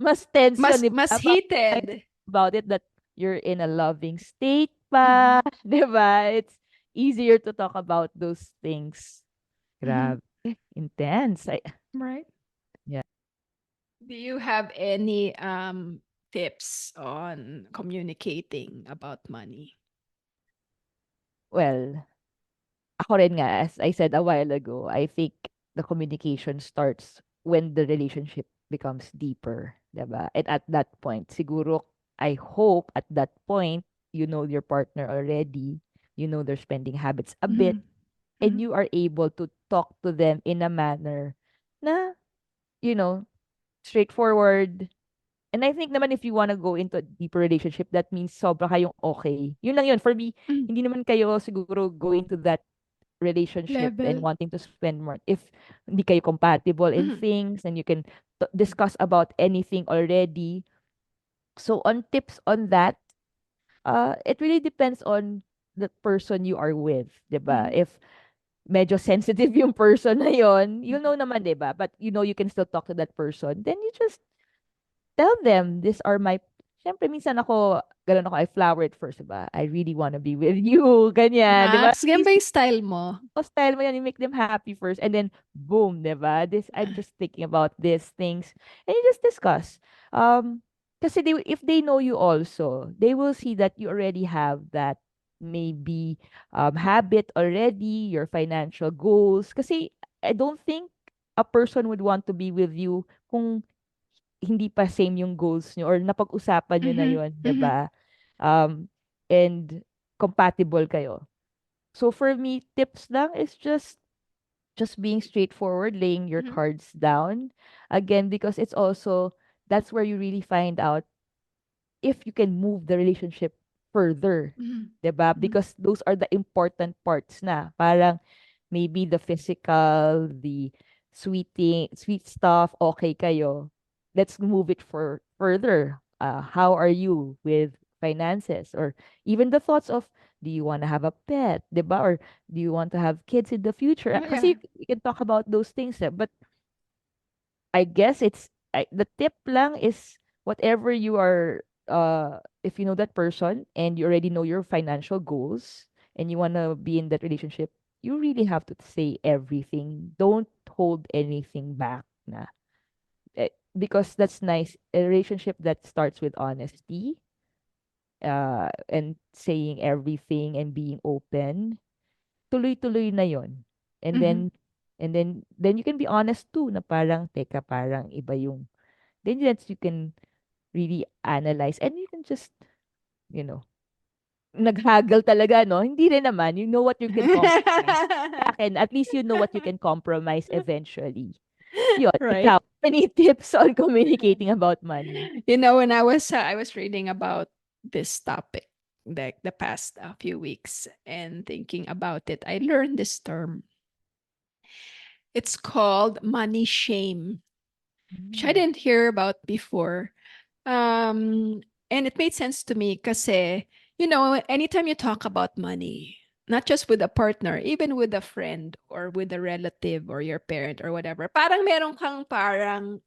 Mas tense yun, mas 'di mas ba? heated. About it that you're in a loving state pa, Mhm. 'di ba? It's easier to talk about those things. Mhm. Grabe, intense. Right. Yeah. Do you have any tips on communicating about money? Well, ako rin nga, as I said a while ago, I think the communication starts when the relationship becomes deeper, 'di ba? And at that point, siguro, I hope at that point, you know your partner already, you know their spending habits a bit, Mhm. and Mhm. you are able to talk to them in a manner na, you know, straightforward. And I think naman if you wanna go into a deeper relationship, that means sobra kayong okay. Yun lang yun. For me, Mm. hindi naman kayo siguro going to that relationship and Level. wanting to spend more if hindi kayo compatible in Mhm. things and you can discuss about anything already. So on tips on that, it really depends on the person you are with, 'di ba? Mhm. If medyo sensitive yung person na yon, you Mhm. know naman, 'di ba? But you know you can still talk to that person. Then you just tell them, these are my Siyempre, minsan ako, ganun ako, I flower it first, 'di ba? I really wanna be with you, ganyan, 'di ba? Max, ganun ba yung style mo? Style mo yan, you make them happy first, and then, boom, 'di ba? I'm just thinking about these things. And you just discuss. Kasi if they know you also, they will see that you already have that maybe habit already, your financial goals. Kasi I don't think a person would want to be with you kung hindi pa same yung goals nyo or napag-usapan nyo na Mhm. yun, 'di Mhm. ba? And compatible kayo. So for me, tips lang is just being straightforward, laying your Mhm. cards down. Again, because it's also that's where you really find out if you can move the relationship further. Mhm. 'Di ba? Mhm. Because those are the important parts na. Parang maybe the physical, the sweet stuff, okay kayo. Let's move it for further. How are you with finances? Or even the thoughts of, do you want to have a pet? 'Di ba? Or do you want to have kids in the future? Oh, yeah. Kasi you can talk about those things. But I guess the tip lang is whatever you are if you know that person and you already know your financial goals and you want to be in that relationship, you really have to say everything. Don't hold anything back na. Because that's nice. A relationship that starts with honesty, and saying everything and being open, tuloy-tuloy na yon. And then Mhm. And then you can be honest too na parang teka parang iba yung then that you can really analyze and you can just you know naghaggle talaga no hindi rin naman you know what you can compromise sa akin at least you know what you can compromise eventually yun Right. ikaw any tips on communicating about money. When I was reading about this topic like the past few weeks and thinking about it, I learned this term. It's called money shame, which I Mm. didn't hear about before. Um, and it made sense to me because, anytime you talk about money, not just with a partner, even with a friend or with a relative or your parent or whatever, parang meron kang parang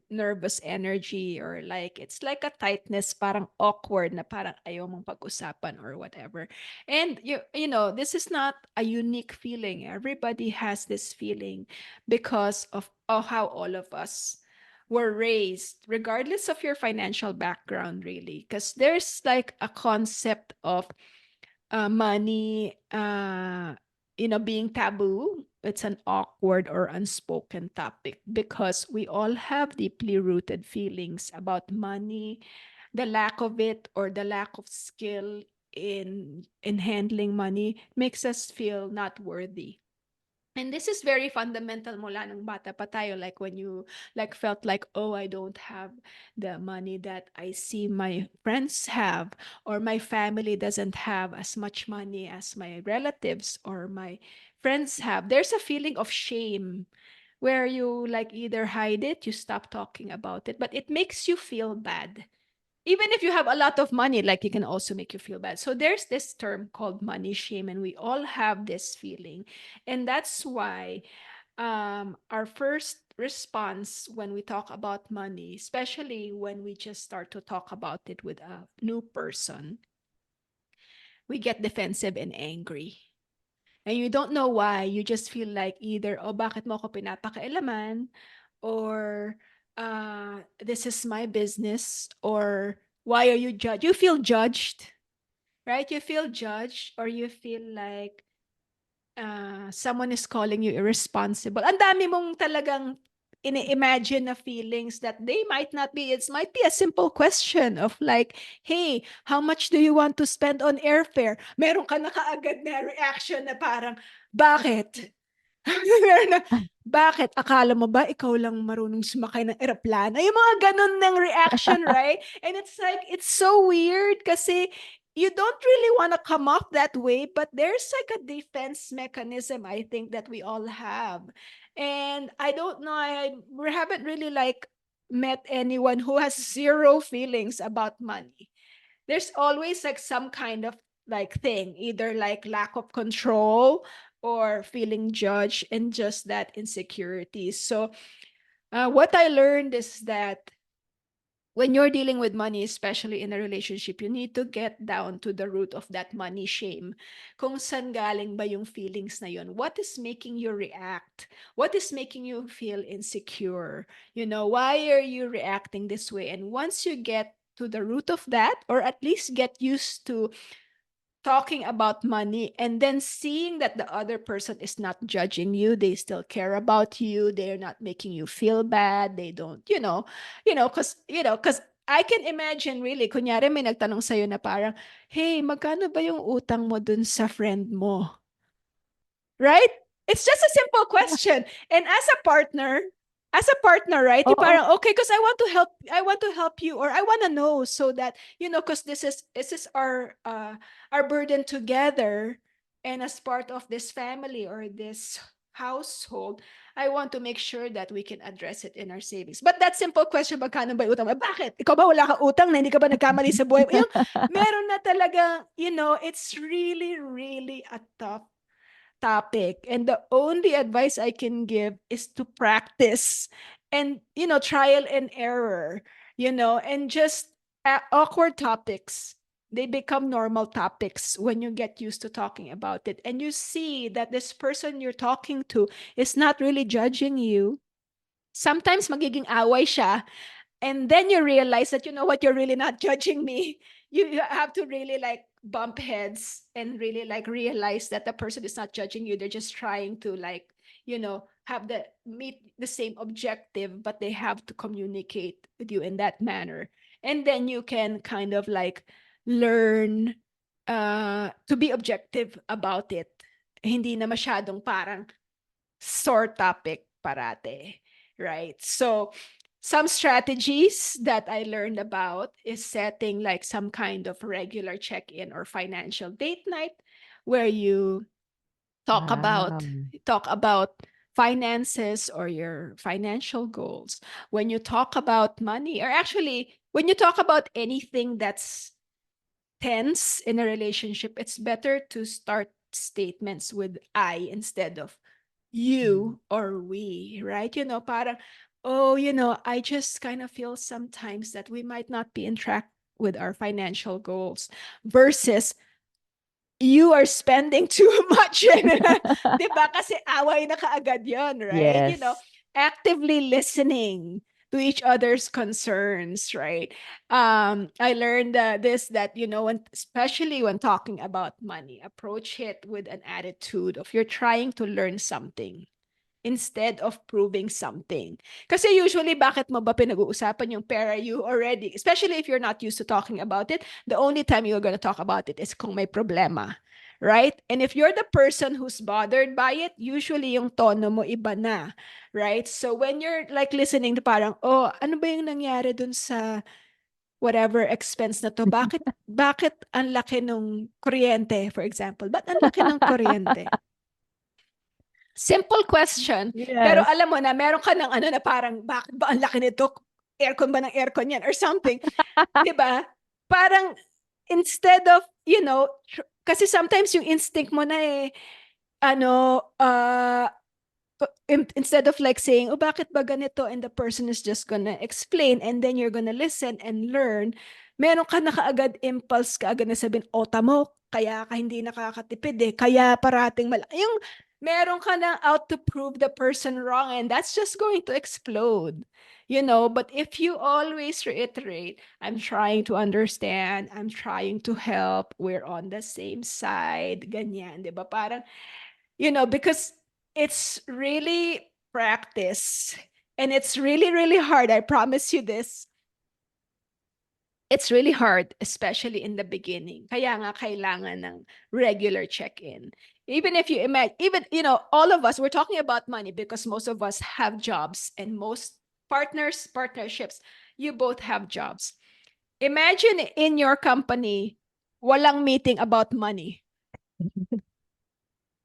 nervous energy or like it's like a tightness, parang awkward na parang ayaw mong pag-usapan or whatever. And this is not a unique feeling. Everybody has this feeling because of how all of us were raised, regardless of your financial background, really. Because there's like a concept of money, being taboo. It's an awkward or unspoken topic because we all have deeply rooted feelings about money, the lack of it or the lack of skill in handling money makes us feel not worthy. And this is very fundamental mula nung bata pa tayo. Like when you like felt like, oh, I don't have the money that I see my friends have, or my family doesn't have as much money as my relatives or my friends have. There's a feeling of shame where you like either hide it, you stop talking about it, but it makes you feel bad even if you have a lot of money, like it can also make you feel bad. So there's this term called money shame, and we all have this feeling. And that's why our first response when we talk about money, especially when we just start to talk about it with a new person, we get defensive and angry. And you don't know why. You just feel like either, oh, bakit mo ako pinapakailaman? Or, this is my business. Or, why are you judged? You feel judged, right? You feel judged or you feel like someone is calling you irresponsible. Ang dami mong talagang ini-imagine na feelings that they might not be. It might be a simple question of like, hey, how much do you want to spend on airfare? Meron ka na kaagad na reaction na parang, bakit? Meron na, bakit? Akala mo ba ikaw lang marunong sumakay ng eroplano? Yung mga ganun ng reaction, right? And it's like, it's so weird kasi you don't really want to come off that way, but there's like a defense mechanism, I think, that we all have. And I don't know, we haven't really like met anyone who has zero feelings about money. There's always like some kind of like thing, either like lack of control or feeling judged and just that insecurity. So what I learned is that when you're dealing with money, especially in a relationship, you need to get down to the root of that money shame. Kung saan galing ba yung feelings na yun? What is making you react? What is making you feel insecure? Why are you reacting this way? And once you get to the root of that, or at least get used to talking about money and then seeing that the other person is not judging you, they still care about you, they're not making you feel bad, they don't, because I can imagine really, kunyari may nagtanong sa'yo na parang, hey, magkano ba yung utang mo dun sa friend mo? Right? It's just a simple question. And as a partner, right? You Oo. parang, okay, because I want to help you, or I want to know so that, because this is our burden together. And as part of this family or this household, I want to make sure that we can address it in our savings. But that simple question, magkano ba yung utang? Bakit? Ikaw ba wala ka utang na hindi ka ba nagkamali sa buhay? Yung meron na talaga, it's really, really a tough topic. And the only advice I can give is to practice and, trial and error, and just awkward topics. They become normal topics when you get used to talking about it. And you see that this person you're talking to is not really judging you. Sometimes magiging away siya, and then you realize that, what, you're really not judging me. You have to really like bump heads and really like realize that the person is not judging you, they're just trying to like have the meet the same objective, but they have to communicate with you in that manner. And then you can kind of like learn to be objective about it. Hindi na masyadong parang sore topic parate, right? So some strategies that I learned about is setting like some kind of regular check-in or financial date night where you talk about Wow. talk about finances or your financial goals. When you talk about money, or actually when you talk about anything that's tense in a relationship, it's better to start statements with I instead of Mm. you or we, right? Parang, I just kind of feel sometimes that we might not be in track with our financial goals versus you are spending too much. 'Di ba? Kasi away na kaagad yun, right? Yes. Actively listening to each other's concerns, right? I learned this that, especially when talking about money, approach it with an attitude of you're trying to learn something instead of proving something. Kasi usually, bakit mo ba pinag-uusapan yung pera you already, especially if you're not used to talking about it, the only time you're gonna talk about it is kung may problema. Right? And if you're the person who's bothered by it, usually yung tono mo iba na. Right? So when you're like listening to parang, oh, ano ba yung nangyari dun sa whatever expense na to? Bakit ang laki nung kuryente, for example? Ba't ang laki ng kuryente? Simple question. Pero Yes. alam mo na, meron ka ng ano na parang, bakit ba ang laki nito? Aircon ba ng aircon yan? Or something. 'Di ba? Parang, instead of, kasi sometimes yung instinct mo na ano, instead of like saying, oh, bakit ba ganito? And the person is just gonna explain and then you're gonna listen and learn. Meron ka na kaagad impulse kaagad na sabihin, o tamo, kaya ka hindi nakakatipid kaya parating yung meron ka na out to prove the person wrong and that's just going to explode. But if you always reiterate, I'm trying to understand, I'm trying to help, we're on the same side, ganyan, di ba? Parang, because it's really practice and it's really, really hard. I promise you this. It's really hard, especially in the beginning. Kaya nga kailangan ng regular check-in. Even if you imagine, even, all of us, we're talking about money because most of us have jobs and most partnerships, you both have jobs. Imagine in your company, walang meeting about money.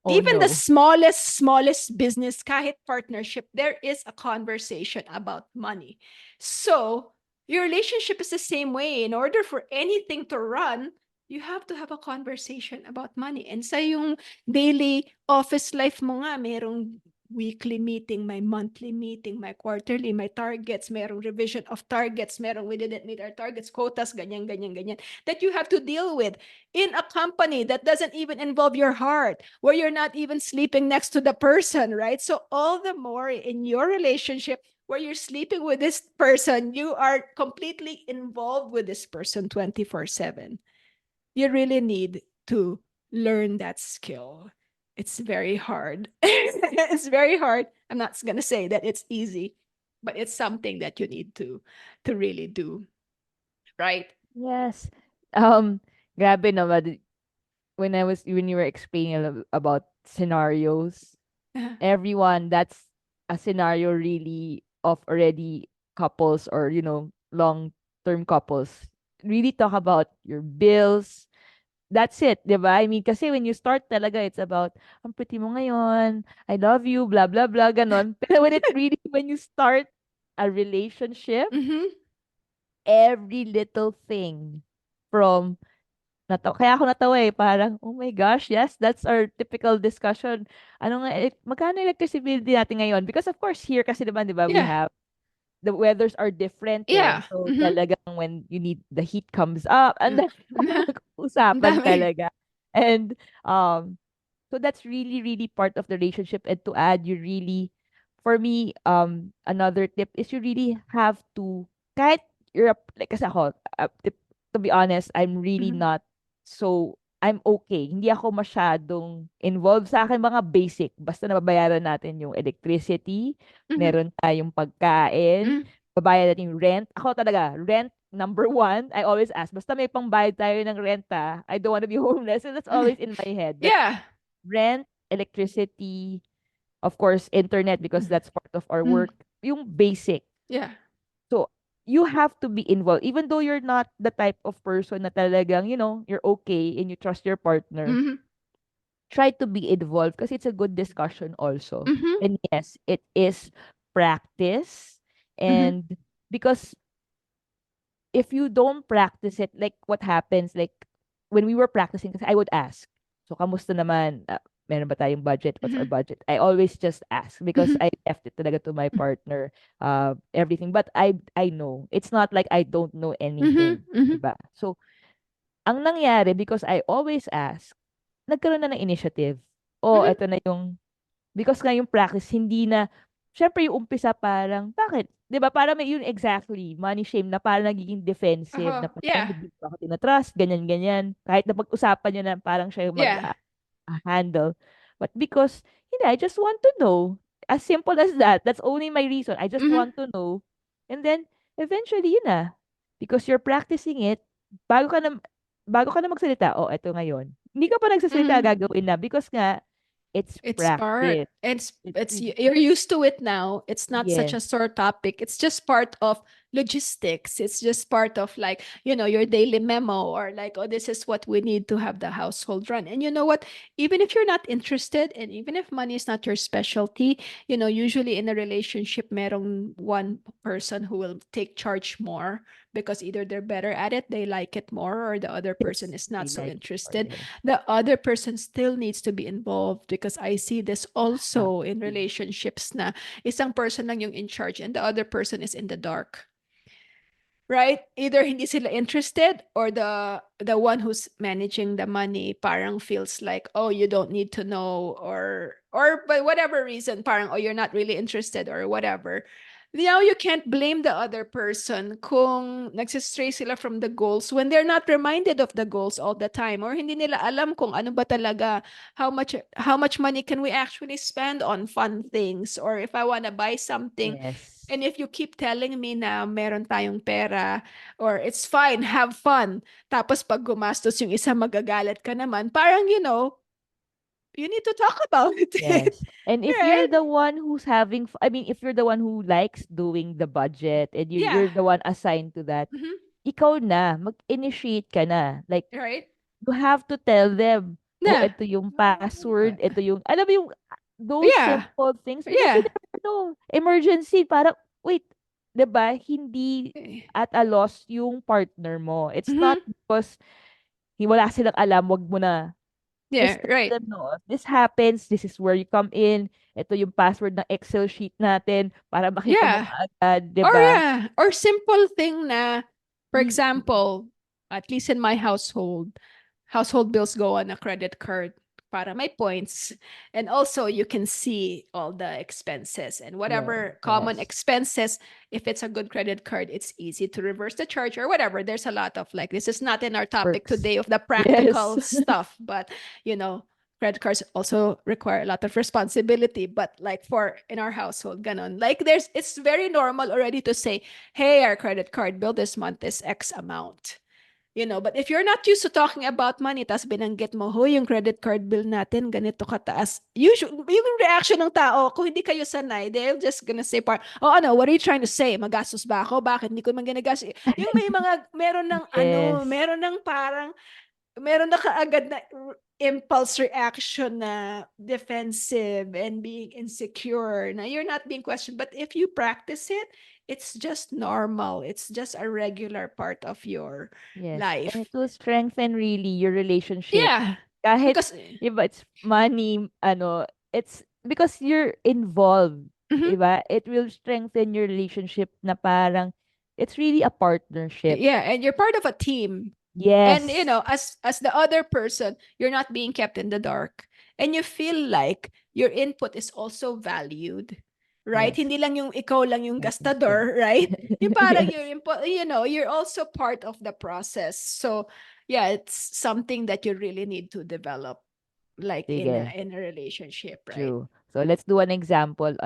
Oh Even the no. smallest business, kahit partnership, there is a conversation about money. So your relationship is the same way. In order for anything to run, you have to have a conversation about money. And sa yung daily office life mo nga, merong weekly meeting, my monthly meeting, my quarterly, my targets, merong revision of targets, merong we didn't meet our targets, quotas, ganyan, ganyan, ganyan, that you have to deal with in a company that doesn't even involve your heart, where you're not even sleeping next to the person, right? So all the more in your relationship where you're sleeping with this person, you are completely involved with this person 24/7. You really need to learn that skill. It's very hard. It's very hard. I'm not going to say that it's easy, but it's something that you need to really do, right? Yes. Um, Grabe naman. When you were explaining about scenarios, everyone, that's a scenario really of already couples or long-term couples really talk about your bills. That's it, 'di ba? I mean, kasi when you start talaga, it's about, ang pretty mo ngayon, I love you, blah, blah, blah, ganon. Pero when you start a relationship, Mm-hmm. every little thing from kaya ako natawa parang, oh my gosh, yes, that's our typical discussion. Ano nga, magkano electricity bill din natin ngayon? Because of course, here kasi naman, di ba, we Yeah. have, the weathers are different Yeah. So Mm-hmm. talagang when you need, the heat comes up, and then Ang usapan dami. talaga. And, so that's really, really part of the relationship. And to add, for me, another tip is you really have to, kahit like, kasi ako, to be honest, I'm really Mhm. not so I'm okay. Hindi ako masyadong involved sa akin mga basic. Basta nababayaran natin yung electricity, Mhm. meron tayong pagkain, Mhm. babayad natin yung rent. Ako talaga, rent number one, I always ask. Basta may pangbayad tayo ng renta, I don't want to be homeless. So that's Mhm. always in my head. But Yeah. rent, electricity, of course, internet because Mhm. that's part of our Mhm. work. Yung basic. Yeah. So, you have to be involved. Even though you're not the type of person na talagang, you're okay and you trust your partner, Mhm. try to be involved because it's a good discussion also. Mhm. And yes, it is practice. Mhm. And because if you don't practice it, like what happens, like when we were practicing, kasi I would ask, so kamusta naman? Meron ba tayong budget? What's our Mhm. budget? I always just ask because Mhm. I left it talaga to my partner, everything. But I know. It's not like I don't know Mhm. anything. Mhm. Diba? So, ang nangyari, because I always ask, nagkaroon na ng initiative. Oh, Mhm. eto na yung because nga yung practice, hindi na, syempre yung umpisa parang, bakit? 'Di ba? Para may yun exactly, money shame na parang nagiging defensive na parang Yeah. hindi ko ako tinatrust, ganyan-ganyan. Kahit na pag-usapan nyo na parang siya yung Yeah. handle. But because, I just want to know. As simple as that. That's only my reason. I just Mhm. want to know. And then, eventually, yun na. Because you're practicing it, bago ka na, bago ka na magsalita, oh, eto ngayon. Hindi ka pa nagsasalita, Mhm. gagawin na. Because nga, it's It's part. practice. It's you're used to it now. It's not such Yes. a sore topic. It's just part of logistics. It's just part of like, your daily memo or like, oh, this is what we need to have the household run. And you know what? Even if you're not interested and even if money is not your specialty, usually in a relationship, merong one person who will take charge more because either they're better at it, they like it more, or the other person Yes. is not They so like it more, interested. yes. The other person still needs to be involved because I see this also in Exactly. relationships na isang person lang yung in charge and the other person is in the dark. Right? Either hindi sila interested or the one who's managing the money parang feels like, oh, you don't need to know, or by whatever reason parang, oh, you're not really interested or whatever. Now you can't blame the other person kung nagsistray sila from the goals when they're not reminded of the goals all the time, or hindi nila alam kung ano ba talaga, how much money can we actually spend on fun things, or if I want to buy something. Yes. And if you keep telling me na meron tayong pera or it's fine, have fun, tapos pag gumastos yung isa magagalit ka naman, parang, you need to talk about it. Yes. And if you're Right? the one who's having, I mean, if you're the one who likes doing the budget and Yeah. you're the one assigned to that, Mhm. ikaw na, mag-initiate ka na. Like, Right? you have to tell them, oh, Na. ito yung password, ito yung, alam mo yung, those Yeah. simple things because you Yeah. never know. Emergency, parang, wait, 'di ba? Hindi Eh, at a loss yung partner mo. It's not Mhm. because wala silang alam, wag mo na. Yeah, Just tell right. them, no, if this happens, this is where you come in. Ito yung password ng Excel sheet natin para makita mo Yeah. kaagad, 'di Or ba? yeah, or simple thing na, for Mm-mm. example, at least in my household bills go on a credit card para may points. And also you can see all the expenses and whatever common Yes. expenses, if it's a good credit card, it's easy to reverse the charge or whatever. There's a lot of like, this is not in our topic Works. today of the Yes. practical stuff, but you know, credit cards also require a lot of responsibility, but like for in our household ganon, like it's very normal already to say, hey, our credit card bill this month is X amount. But if you're not used to talking about money, tas binanggit mo, hoy, yung credit card bill natin, ganito kataas. Usually, yung reaction ng tao, kung hindi kayo sanay, they're just gonna say, oh, ano, what are you trying to say? Magastos ba ako? Bakit hindi ko man ginagastos? Yung Yes. meron ng parang, meron na kaagad na impulse reaction na defensive and being insecure na you're not being questioned. But if you practice it, it's just normal. It's just a regular part of your Yes. And it life. will strengthen really your relationship. Yeah. Kahit, Because iba, it's money, it's because you're involved. mhm, Diba? It will strengthen your relationship na parang, it's really a partnership. yeah, and you're part of a team. And Yes. as the other person, you're not being kept in the dark. And you feel like your input is also valued. right? Yes. Hindi lang yung ikaw lang yung Not just gastador, right? Yung parang Yes. you're you're also part of the process. So yeah, it's something that you really need to develop, like Sige. in a relationship, right? True. So let's do an example,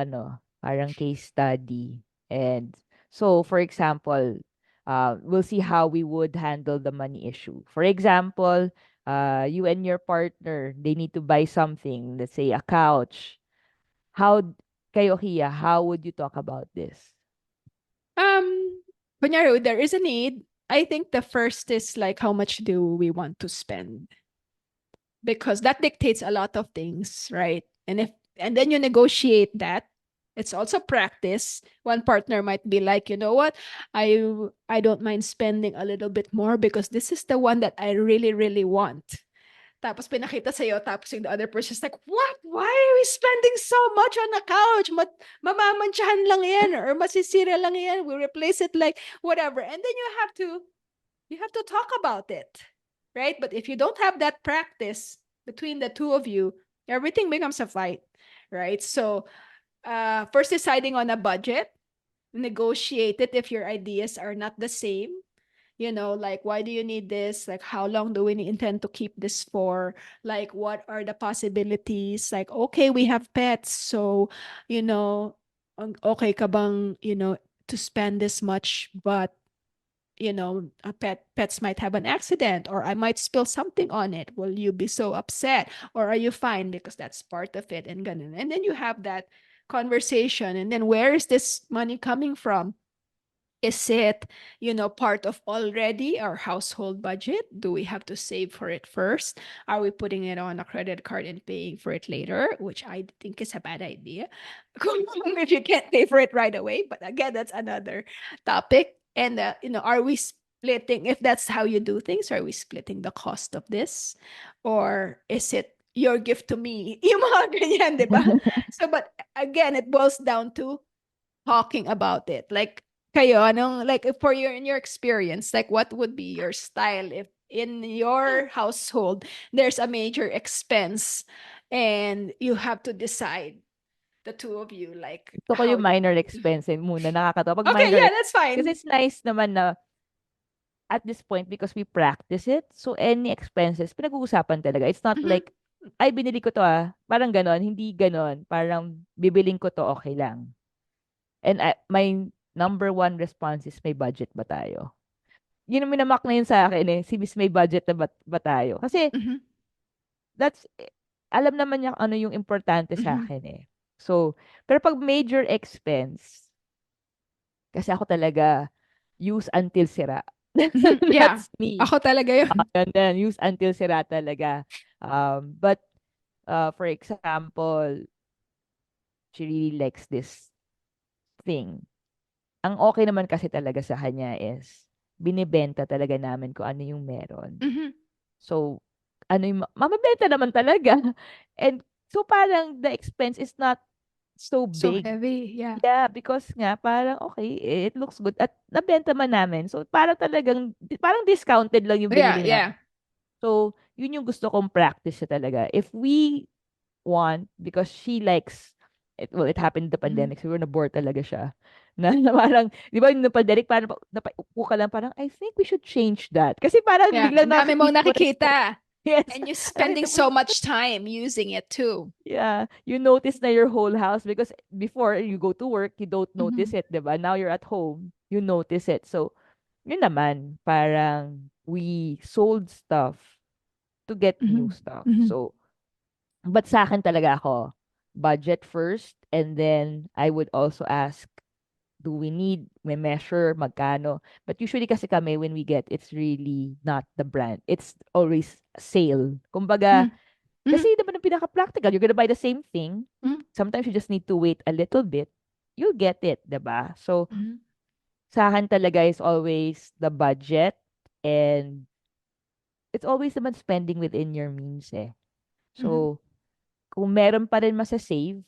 parang case study. And so, for example, we'll see how we would handle the money issue. For example, you and your partner, they need to buy something, let's say a couch. How, kayo, Kia, how would you talk about this? Kunyari, there is a need. I think the first is like how much do we want to spend? Because that dictates a lot of things, right? And then you negotiate that. It's also practice. One partner might be like, you know what, I don't mind spending a little bit more because this is the one that I really really want. Tapos pinakita sa'yo, tapos yung the other person's like, what? Why are we spending so much on a couch? Mamamantsahan lang yan or masisira lang yan. We replace it like whatever. And then you have to talk about it, right? But if you don't have that practice between the two of you, everything becomes a fight, right? So first deciding on a budget, negotiate it if your ideas are not the same. Like, why do you need this? Like, how long do we intend to keep this for? Like, what are the possibilities? Like, okay, we have pets, so you know okay ka bang, to spend this much, but a pets might have an accident, or I might spill something on it. Will you be so upset, or are you fine? Because that's part of it, and ganun. And then you have that conversation, and then where is this money coming from? Is it, part of already our household budget? Do we have to save for it first? Are we putting it on a credit card and paying for it later? Which I think is a bad idea. If you can't pay for it right away. But again, that's another topic. And, are we splitting, if that's how you do things, are we splitting the cost of this? Or is it your gift to me? Yung mga ganyan, di ba? So, but again, it boils down to talking about it. Like, kayo, like, for in your experience, like, what would be your style if in your household there's a major expense and you have to decide, the two of you, like, Gusto ko how yung you minor expense muna, nakakatawa. Pag okay, minor yeah, expense, that's kasi fine. it's nice naman na at this point because we practice it. So any expenses, pinag-uusapan talaga. It's not Mhm. like, ay, binili ko to ah. Parang ganon. Hindi ganon. Parang bibiling ko to, okay lang. And my number one response is, may budget ba tayo? Yun ang minamak na yun sa akin eh. Si Miss, may budget na ba tayo? Kasi Mhm. that's, alam naman niya ano yung importante sa Mhm. akin eh. So, pero pag major expense, kasi ako talaga, use until sira. Mhm. Yeah, That's me. ako talaga yun. And then, use until sira talaga. But, for example, she really likes this thing. Ang okay naman kasi talaga sa kanya is, binibenta talaga namin kung ano yung meron. Mhm. So, ano yung, mamabenta naman talaga. And, so parang the expense is not so So big. heavy, yeah. Yeah, because nga, parang okay, it looks good. At nabenta man namin. So, parang talagang, parang discounted lang yung Yeah, binili namin. yeah. So, yun yung gusto kong practice siya talaga. If we want, because she likes, well, it happened in the Mhm. pandemic, siguro na-bored talaga siya. Na parang, di ba yung pandemic, parang napaupo ka lang, parang, I think we should change that. Kasi parang Yeah, biglang ang dami mong nakikita mo na yung, nakikita, yes, and you're spending nakita mo, so much time using it too. yeah, you notice na your whole house because before you go to work, you don't notice Mhm. it, di ba? Now you're at home, you notice it. So, yun naman, parang we sold stuff to get new Mhm. stuff. Mhm. So, but sa akin talaga ako, budget first, and then I would also ask, do we need, may measure, magkano. But usually kasi kami, when we get, it's really not the brand. It's always sale. Kumbaga, Mhm. Mhm. kasi naman ang pinaka-practical, you're gonna buy the same thing. Mhm. Sometimes you just need to wait a little bit. You'll get it, 'di ba? So, Mhm. sa akin talaga is always the budget, and it's always naman spending within your means eh. Mhm. So, kung meron pa rin masa-save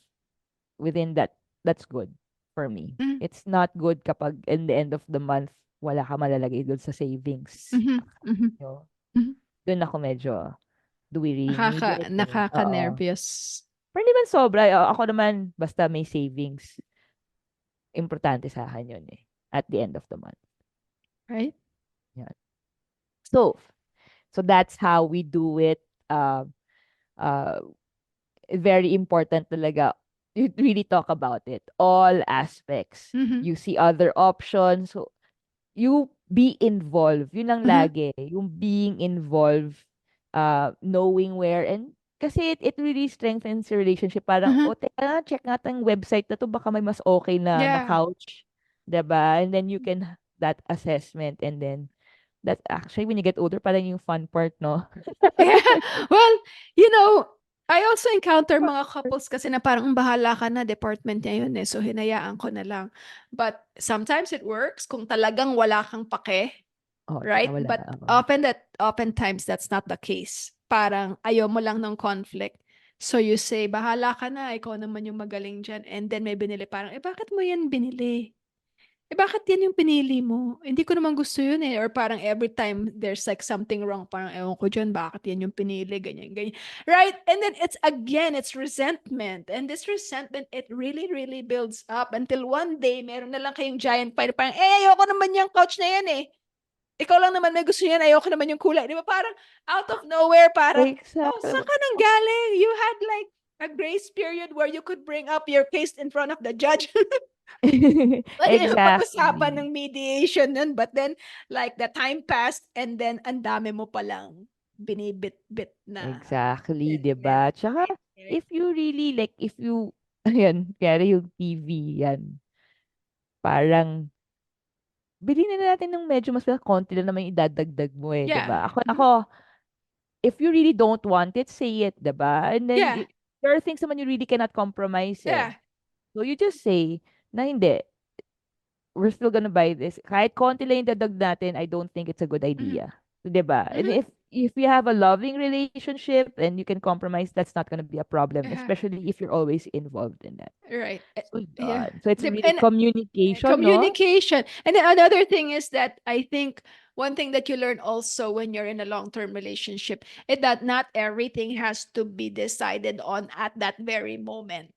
within that, that's good for me. Mhm. It's not good kapag in the end of the month, wala ka malalagay doon sa savings. Mhm. Mhm. No? Mhm. Doon ako medyo, do we really need it? Ganun. Oo. Nakaka-nervyos. Pero hindi man sobra. Ako naman, basta may savings. importante sa akin yun eh. At the end of the month. Right? Yan. So, so that's how we do it. Um, uh, very important talaga. You really talk about it. All aspects. Mm-hmm. You see other options. So, you be involved. Yun ang Uh-huh. lagi. Yung being involved, knowing where, and kasi it really strengthens your relationship. Parang, Uh-huh. oh, teka nga, check nga tayong website na to, baka may mas okay na Yeah. couch. 'Di ba? And then you can that assessment, and then that actually when you get older, parang yung fun part, no? Yeah. Well, you know, I also encounter mga couples kasi na parang bahala ka na, department niya yun eh. So, hinayaan ko na lang. But sometimes it works kung talagang wala kang pake, Oh, tsaka right? wala. But oftentimes that's not the case. Parang ayaw mo lang ng conflict. So you say, bahala ka na, ikaw naman yung magaling dyan. And then may binili, parang, bakit mo yan binili? Bakit yan yung pinili mo? Hindi ko naman gusto yun eh. Or parang every time there's like something wrong, parang ewan ko dyan, bakit yan yung pinili, ganyan, ganyan. Right? And then it's resentment. And this resentment, it really, really builds up until one day, meron na lang kayong giant fight. Parang, ayoko naman yung couch na yan eh. Ikaw lang naman may gusto yan, ayoko naman yung kulay. Di ba? Parang out of nowhere, parang, oh, saan Exactly. ka nang galing? You had like a grace period where you could bring up your case in front of the judge. Pwede yung pag-usapan Exactly. ng mediation nun. But then, like, the time passed and then ang dami mo palang binibit-bit na Exactly, 'di sentiment. ba? Tsaka Right? if you really like if you ayan, kaya yung TV yan, parang bilhin na natin ng medyo mas konti lang naman yung idadagdag mo eh, 'di Yeah. ba? Ako, if you really don't want it, say it, 'di ba? And then Yeah. there are things naman you really cannot compromise eh. Yeah. So you just say na hindi, we're still gonna buy this. Kahit konti lang yung dadag natin, I don't think it's a good Mm-hmm. idea. 'Di ba? And Mm-hmm. if you have a loving relationship and you can compromise, that's not gonna be a problem, Uh-huh. especially if you're always involved in that. Right. So Yeah. yun. So it's really And communication, no? communication. And then another thing is that I think one thing that you learn also when you're in a long-term relationship is that not everything has to be decided on at that very moment.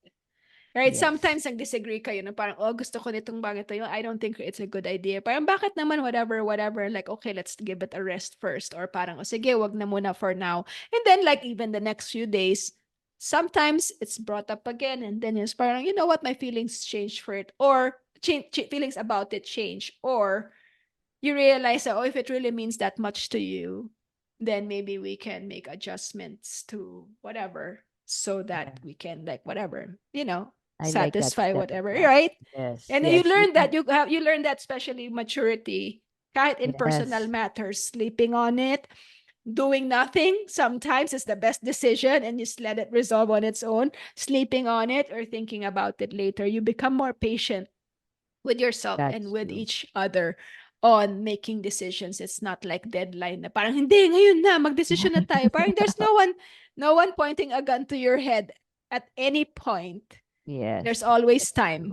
Right? Yes. Sometimes nag-disagree kayo na parang, oh, gusto ko nitong bagay to. I don't think it's a good idea. Parang, bakit naman, whatever, whatever. Like, okay, let's give it a rest first. Or parang, oh, sige, wag na muna for now. And then, like, even the next few days, sometimes it's brought up again. And then it's parang, you know what, my feelings change for it. Or feelings about it change. Or you realize that, oh, if it really means that much to you, then maybe we can make adjustments to whatever so that Yeah. we can like whatever, you know, I like that satisfy step whatever, back. right? Yes, And you yes. learn that you learn that especially maturity, kahit in personal Yes. matters, sleeping on it, doing nothing sometimes is the best decision and just let it resolve on its own. Sleeping on it or thinking about it later, you become more patient with yourself and That's with true. each other on making decisions. It's not like deadline na parang hindi ngayon na magdesisyon na tayo. Parang there's no one pointing a gun to your head at any point. Yes. There's always That's true. time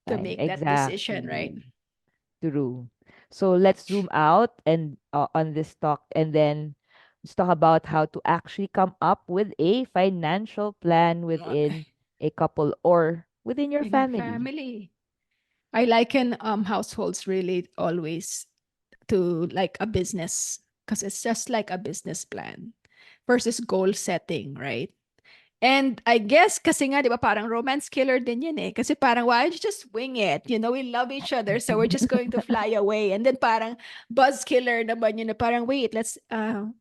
to Time. make that decision, right? Exactly. True. So let's zoom out and on this talk, and then let's talk about how to actually come up with a financial plan within a couple or within your In your family. family. I liken households really always to like a business because it's just like a business plan versus goal setting, right? And I guess kasi nga, di ba, parang romance killer din yun eh. Kasi parang, why don't you just wing it? You know, we love each other, so we're just going to fly away. And then parang buzz killer naman yun na parang, wait, let's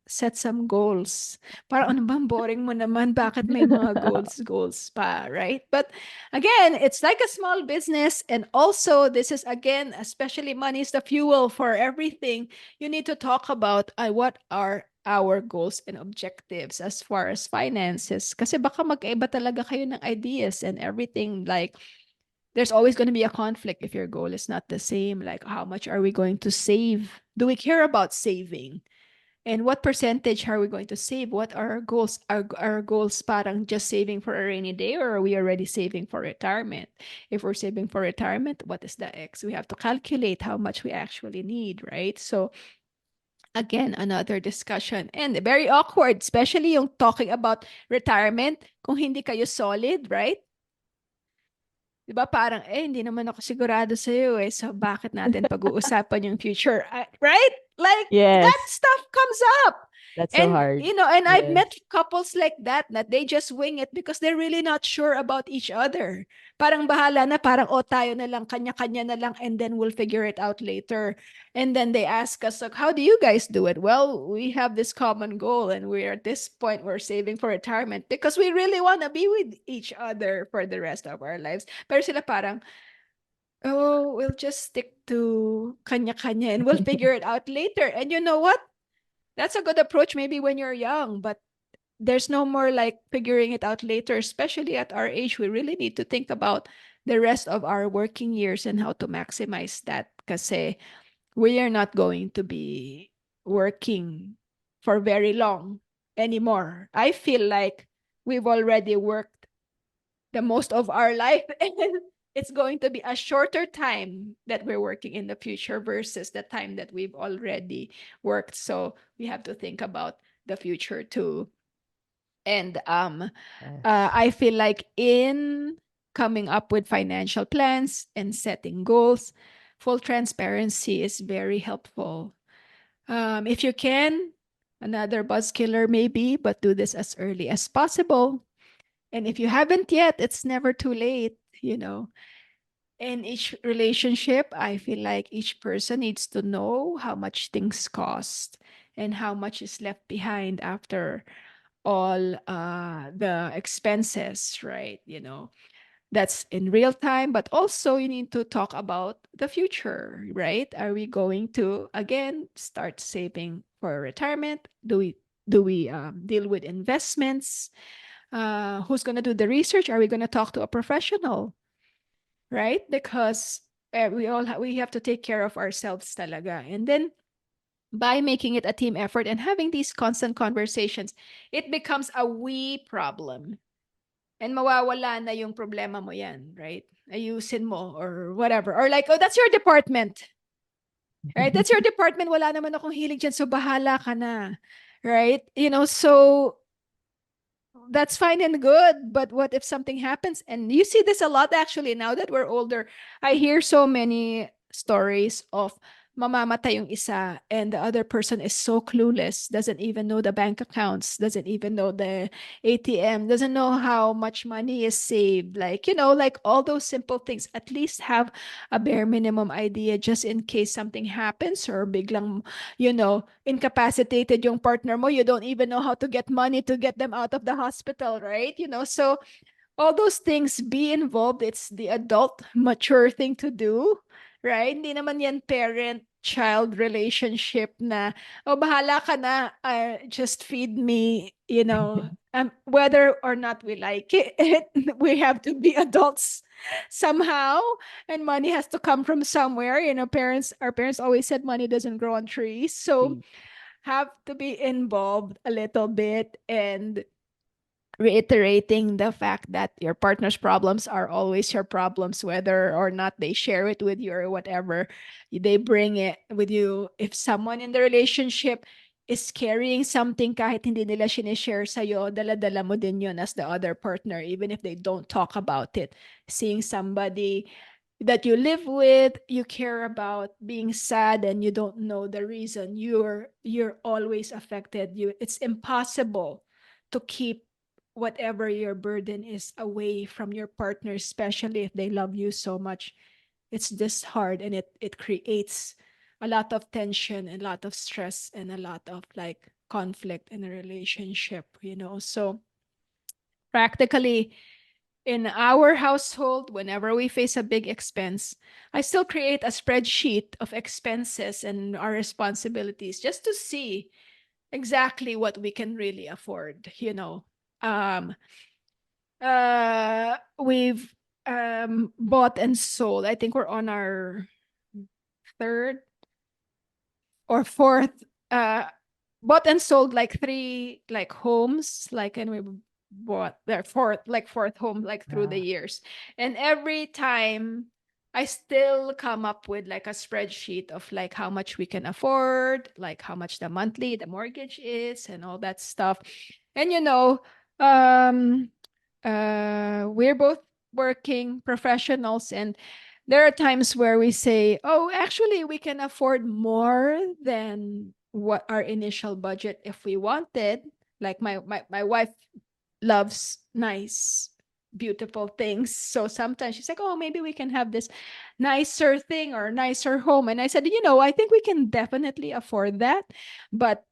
set some goals. Parang, ano bang boring mo naman? Bakit may mga goals pa, right? But again, it's like a small business. And also, this is again, especially money is the fuel for everything. You need to talk about what are our goals and objectives as far as finances. Kasi baka magkaiba talaga kayo ng ideas and everything. Like, there's always going to be a conflict if your goal is not the same. Like, how much are we going to save? Do we care about saving? And what percentage are we going to save? What are our goals? Are goals parang just saving for a rainy day, or are we already saving for retirement? If we're saving for retirement, what is the X? We have to calculate how much we actually need, right? So again, another discussion. And very awkward, especially yung talking about retirement kung hindi kayo solid, right? 'Di ba parang, eh, hindi naman ako sigurado sa'yo eh, so bakit natin pag-uusapan yung future? Right? Like, that Yes. stuff comes up. That's so And, hard. you know, and I've Yes. met couples like that they just wing it because they're really not sure about each other. Parang bahala na, parang, oh, tayo na lang, kanya-kanya na lang, and then we'll figure it out later. And then they ask us, like, how do you guys do it? Well, we have this common goal, and we're at this point, we're saving for retirement because we really want to be with each other for the rest of our lives. Pero sila parang, oh, we'll just stick to kanya-kanya and we'll figure it out later. And you know what? That's a good approach maybe when you're young, but there's no more like figuring it out later, especially at our age. We really need to think about the rest of our working years and how to maximize that kasi we are not going to be working for very long anymore. I feel like we've already worked the most of our life and it's going to be a shorter time that we're working in the future versus the time that we've already worked. So we have to think about the future too. And Yes. I feel like in coming up with financial plans and setting goals, full transparency is very helpful. If you can, another buzz killer maybe, but do this as early as possible. And if you haven't yet, it's never too late, you know. In each relationship, I feel like each person needs to know how much things cost and how much is left behind after all the expenses, right? You know, that's in real time, but also you need to talk about the future, right? Are we going to again start saving for retirement? Do we deal with investments? Who's going to do the research? Are we going to talk to a professional, right? Because we have to take care of ourselves talaga. And then by making it a team effort and having these constant conversations, it becomes a we problem. And mawawala na yung problema mo yan, right? Ayusin mo or whatever. Or like, oh, that's your department. Right? That's your department. Wala naman akong hilig dyan. So bahala ka na. Right? You know, so that's fine and good, but what if something happens? And you see this a lot actually now that we're older. I hear so many stories of mamamatay yung isa and the other person is so clueless, doesn't even know the bank accounts, doesn't even know the ATM, doesn't know how much money is saved. Like, you know, like all those simple things. At least have a bare minimum idea just in case something happens or biglang, you know, incapacitated yung partner mo, you don't even know how to get money to get them out of the hospital, right? You know, so all those things, be involved. It's the adult mature thing to do, right? Hindi naman yan parent-child relationship na, oh, bahala ka na, just feed me, you know, whether or not we like it, we have to be adults somehow, and money has to come from somewhere. You know, our parents always said money doesn't grow on trees. So True. have to be involved a little bit and reiterating the fact that your partner's problems are always your problems, whether or not they share it with you or whatever. They bring it with you. If someone in the relationship is carrying something kahit hindi nila sinishare sa'yo, dala-dala mo din yun as the other partner, even if they don't talk about it. Seeing somebody that you live with, you care about being sad and you don't know the reason, you're always affected. It's impossible to keep whatever your burden is away from your partner, especially if they love you so much. It's just hard, and it creates a lot of tension and a lot of stress and a lot of like conflict in a relationship, you know. So practically in our household, whenever we face a big expense, I still create a spreadsheet of expenses and our responsibilities just to see exactly what we can really afford, you know. um we've bought and sold, I think we're on our third or fourth, bought and sold like three like homes, like, and we bought their fourth home like through the Yeah. years. And every time I still come up with like a spreadsheet of like how much we can afford, like how much the mortgage is and all that stuff. And you know, we're both working professionals, and there are times where we say, oh, actually we can afford more than what our initial budget if we wanted. Like my wife loves nice, beautiful things. So sometimes she's like, oh, maybe we can have this nicer thing or nicer home. And I said, I think we can definitely afford that. But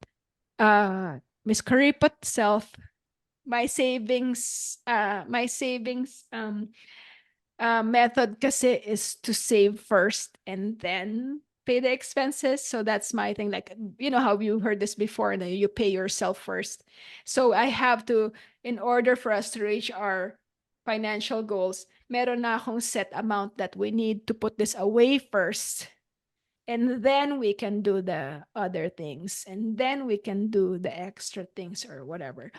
Miss Karipot self, my savings method kasi is to save first and then pay the expenses. So that's my thing. Like, how you heard this before, and you pay yourself first. So I have to, in order for us to reach our financial goals, meron na akong set amount that we need to put this away first. And then we can do the other things. And then we can do the extra things or whatever.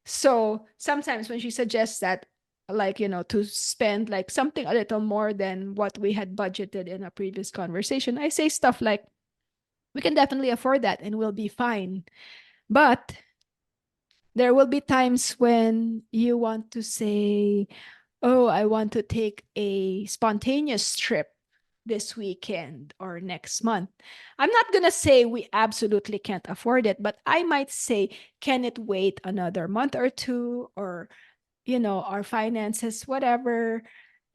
So sometimes when she suggests that, like, to spend like something a little more than what we had budgeted in a previous conversation, I say stuff like, we can definitely afford that and we'll be fine. But there will be times when you want to say, oh, I want to take a spontaneous trip this weekend or next month. I'm not going to say we absolutely can't afford it, but I might say, can it wait another month or two? Or, our finances, whatever.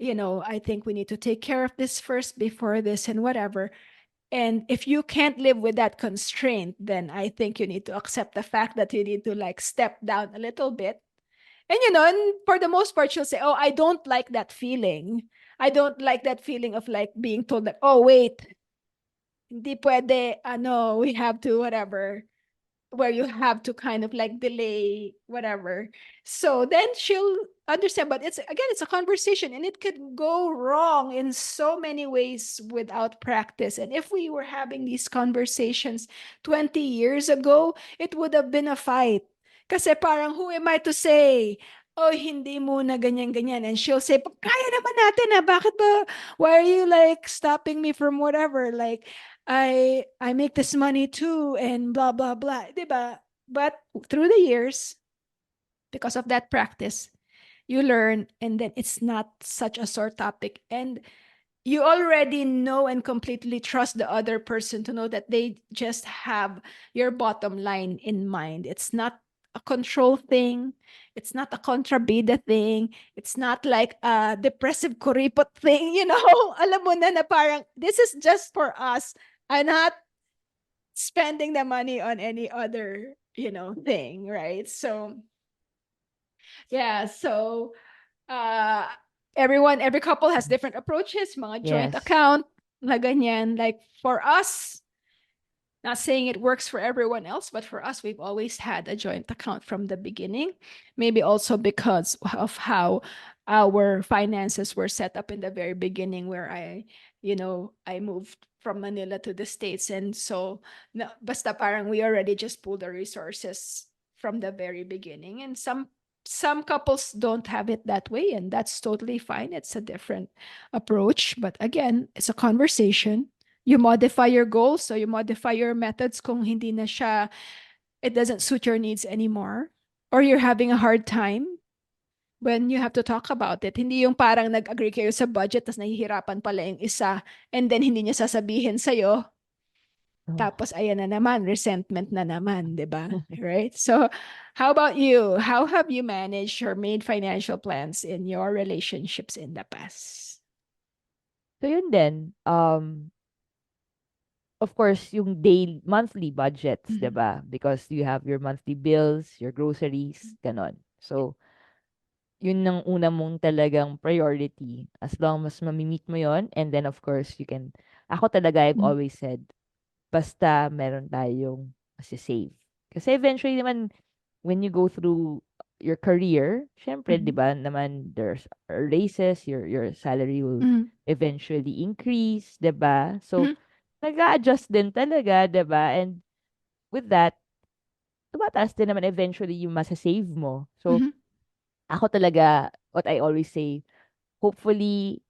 I think we need to take care of this first before this and whatever. And if you can't live with that constraint, then I think you need to accept the fact that you need to like step down a little bit. And and for the most part, she'll say, oh, I don't like that feeling. I don't like that feeling of like being told that, oh, wait, hindi pwede, we have to whatever, where you have to kind of like delay whatever. So then she'll understand. But it's a conversation, and it could go wrong in so many ways without practice. And if we were having these conversations 20 years ago, it would have been a fight. Kasi parang, who am I to say, oh, hindi muna ganyan-ganyan. And she'll say, kaya naman natin na, bakit ba, why are you like stopping me from whatever? Like, I make this money too, and blah blah blah, diba? But through the years, because of that practice, you learn, and then it's not such a sore topic, and you already know and completely trust the other person to know that they just have your bottom line in mind. It's not a control thing. It's not a kontrabida thing. It's not like a depressive kuripot thing, Alam mo na parang, this is just for us. I'm not spending the money on any other, thing, right? So, yeah, so uh every couple has different approaches, mga joint Yes. account, na ganyan. Like for us, not saying it works for everyone else, but for us, we've always had a joint account from the beginning. Maybe also because of how our finances were set up in the very beginning, where I moved from Manila to the States. And so, basta parang we already just pulled the resources from the very beginning. And some couples don't have it that way, and that's totally fine. It's a different approach. But again, it's a conversation. You modify your goals, so you modify your methods kung hindi na siya, it doesn't suit your needs anymore, or you're having a hard time when you have to talk about it. Hindi yung parang nag-agree kayo sa budget tas nahihirapan pala yung isa, and then hindi niya sasabihin sa'yo, Oh. tapos ayan na naman, resentment na naman, di ba? Right? So, how about you? How have you managed or made financial plans in your relationships in the past? So yun din, of course, yung daily, monthly budgets, Mhm. 'di ba? Because you have your monthly bills, your groceries, ganon. So, yun ang una mong talagang priority. As long as mamimit mo yon, and then of course, ako talaga, I've Mhm. always said, basta meron tayong save. Kasi eventually naman, when you go through your career, syempre, di Mhm. ba, naman, there's raises, your salary will Mhm. eventually increase, di ba? So, Mhm. nag-a-adjust din talaga, 'di ba? And with that, tumataas din naman eventually yung masa-save mo. So, Mhm. ako talaga, what I always say, hopefully,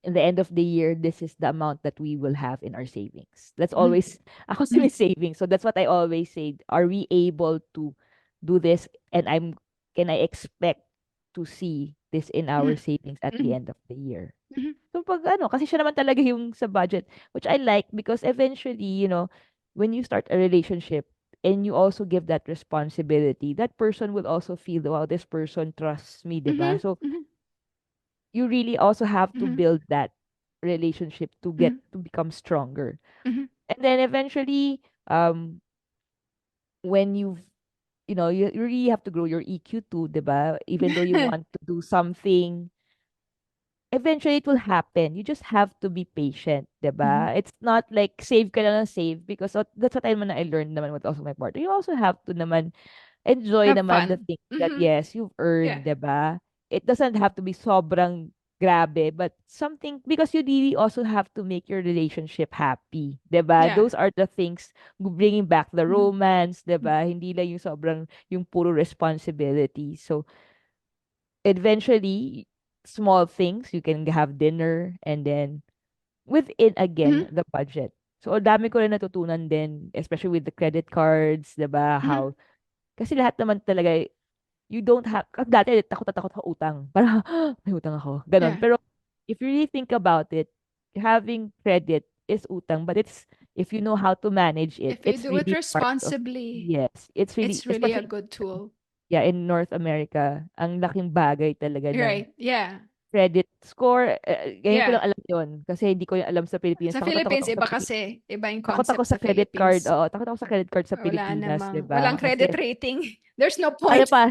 in the end of the year, this is the amount that we will have in our savings. That's Mhm. always, ako si Mhm. may savings. So, that's what I always say. Are we able to do this? And can I expect to see this in our Mhm. savings at the Mhm. end of the year. Mhm. So pag ano, kasi siya naman talaga yung sa budget, which I like because eventually, when you start a relationship and you also give that responsibility, that person will also feel, wow, this person trusts me, Mhm. 'di ba? So Mhm. you really also have to Mhm. build that relationship to get Mhm. to become stronger. Mhm. And then eventually, when you really have to grow your EQ too, 'di ba? Even though you want to do something, eventually it will happen. You just have to be patient, 'di Mhm. ba? It's not like save ka lang ng save because that's what I learned naman with also my partner. You also have to naman enjoy Have naman the fun. things that Mhm. yes, you've Yeah. earned, 'di ba? It doesn't have to be sobrang grabe, but something because you really also have to make your relationship happy, 'di ba? Yeah. Those are the things bringing back the Mhm. romance, 'di Mhm. ba? Hindi lang yung sobrang yung puro responsibility. So eventually, small things, you can have dinner and then within again Mhm. the budget. So, ang dami ko rin natutunan din, especially with the credit cards, 'di ba? Mhm. How kasi lahat naman talaga you don't have kasi dati takot na takot ako utang. Parang may utang ako, ganun. Yeah. Pero if you really think about it, having credit is utang, but it's if you know how to manage it, If you it's do it really part of responsibly, yes, it's really it's really a especially good tool. yeah, in North America, ang laking bagay talaga ng Right. Yeah. credit score, ngayon ko Yeah. lang alam yon kasi hindi ko yung alam sa Pilipinas. Sa Takot na takot Philippines, ako sa iba kasi. Iba yung takot ako concept sa sa credit card. Philippines. Oo, takot ako sa credit card sa Wala Pilipinas, 'di namang, walang ba? credit Kasi rating. There's no ano point. pa,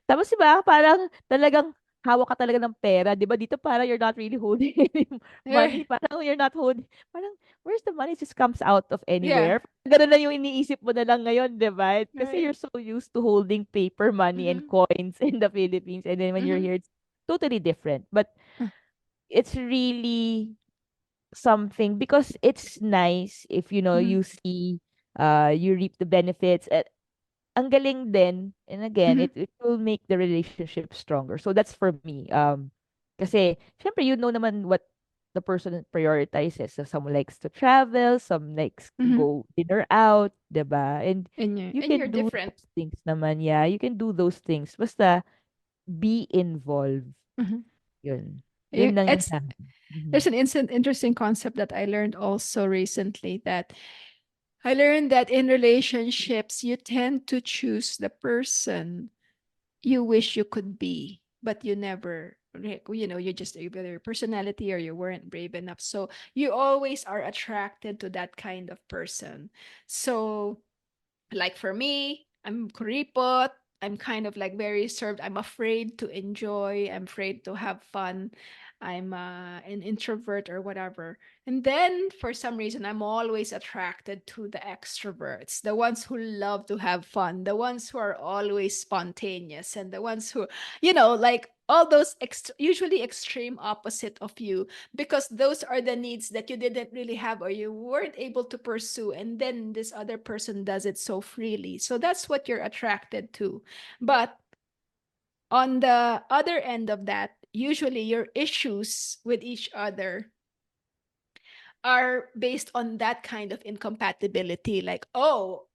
tapos 'di ba, parang talagang hawak ka talaga ng pera, 'di ba? Dito parang you're not really holding any money, Eh, parang you're not holding, parang where's the money? It just comes out of yeah. anywhere. Ganun na yung iniisip mo na lang ngayon, 'di ba? Kasi Right. you're so used to holding paper money and Mm-hmm. coins in the Philippines, and then when you're Mm-hmm. here, it's totally different. But it's really something because it's nice if Mm-hmm. you see you reap the benefits at ang galing din and again Mm-hmm. it will make the relationship stronger, so that's for me kasi syempre you know naman what the person prioritizes, so some likes to travel, some likes to Mm-hmm. go dinner out, 'di ba? And you And can you're do different. those things naman, yeah, you can do those things basta be involved, Mm-hmm. yun lang yung It's sa akin. Mhm. there's an interesting concept that I learned also recently that I learned that in relationships you tend to choose the person you wish you could be, but you never, you just either your personality or you weren't brave enough. So you always are attracted to that kind of person. So like for me, I'm kuripot. I'm kind of like very served. I'm afraid to enjoy. I'm afraid to have fun. I'm an introvert or whatever. And then for some reason, I'm always attracted to the extroverts, the ones who love to have fun, the ones who are always spontaneous, and the ones who, like all those usually extreme opposite of you, because those are the needs that you didn't really have or you weren't able to pursue, and then this other person does it so freely, so that's what you're attracted to. But on the other end of that, usually your issues with each other are based on that kind of incompatibility, like, oh,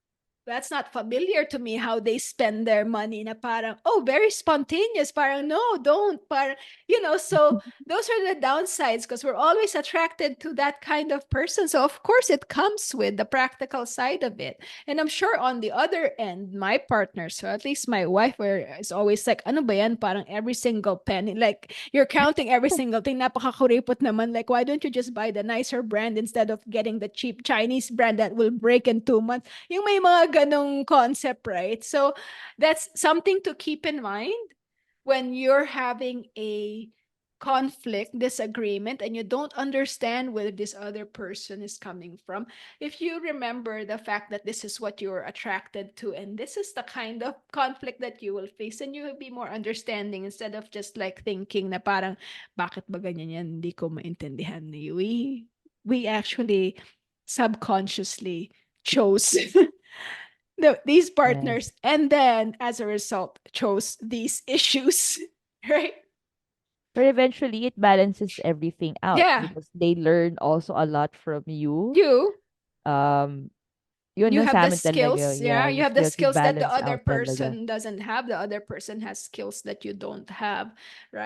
that's not familiar to me how they spend their money, na parang, oh, very spontaneous, parang, no, don't, parang, so those are the downsides because we're always attracted to that kind of person. So of course it comes with the practical side of it. And I'm sure on the other end, my partner, so at least my wife, where is always like, ano ba yan? Parang every single penny, like you're counting every single thing. Napakakuripot naman. Like, why don't you just buy the nicer brand instead of getting the cheap Chinese brand that will break in 2 months? Yung may mga ganong concept, right? So that's something to keep in mind when you're having a conflict, disagreement, and you don't understand where this other person is coming from. If you remember the fact that this is what you're attracted to, and this is the kind of conflict that you will face, and you will be more understanding instead of just like thinking na parang, bakit ba ganyan yan? Hindi ko maintindihan. We actually subconsciously chose these Yes. partners, and then as a result chose these issues. Right. But eventually, it balances everything out Yeah. because they learn also a lot from you. You. Um, Yun You ang have sa the amin talaga, skills, yeah, yeah, you yung have the skills skills that the i-balance other out talaga. person doesn't have, the other person has skills that you don't have,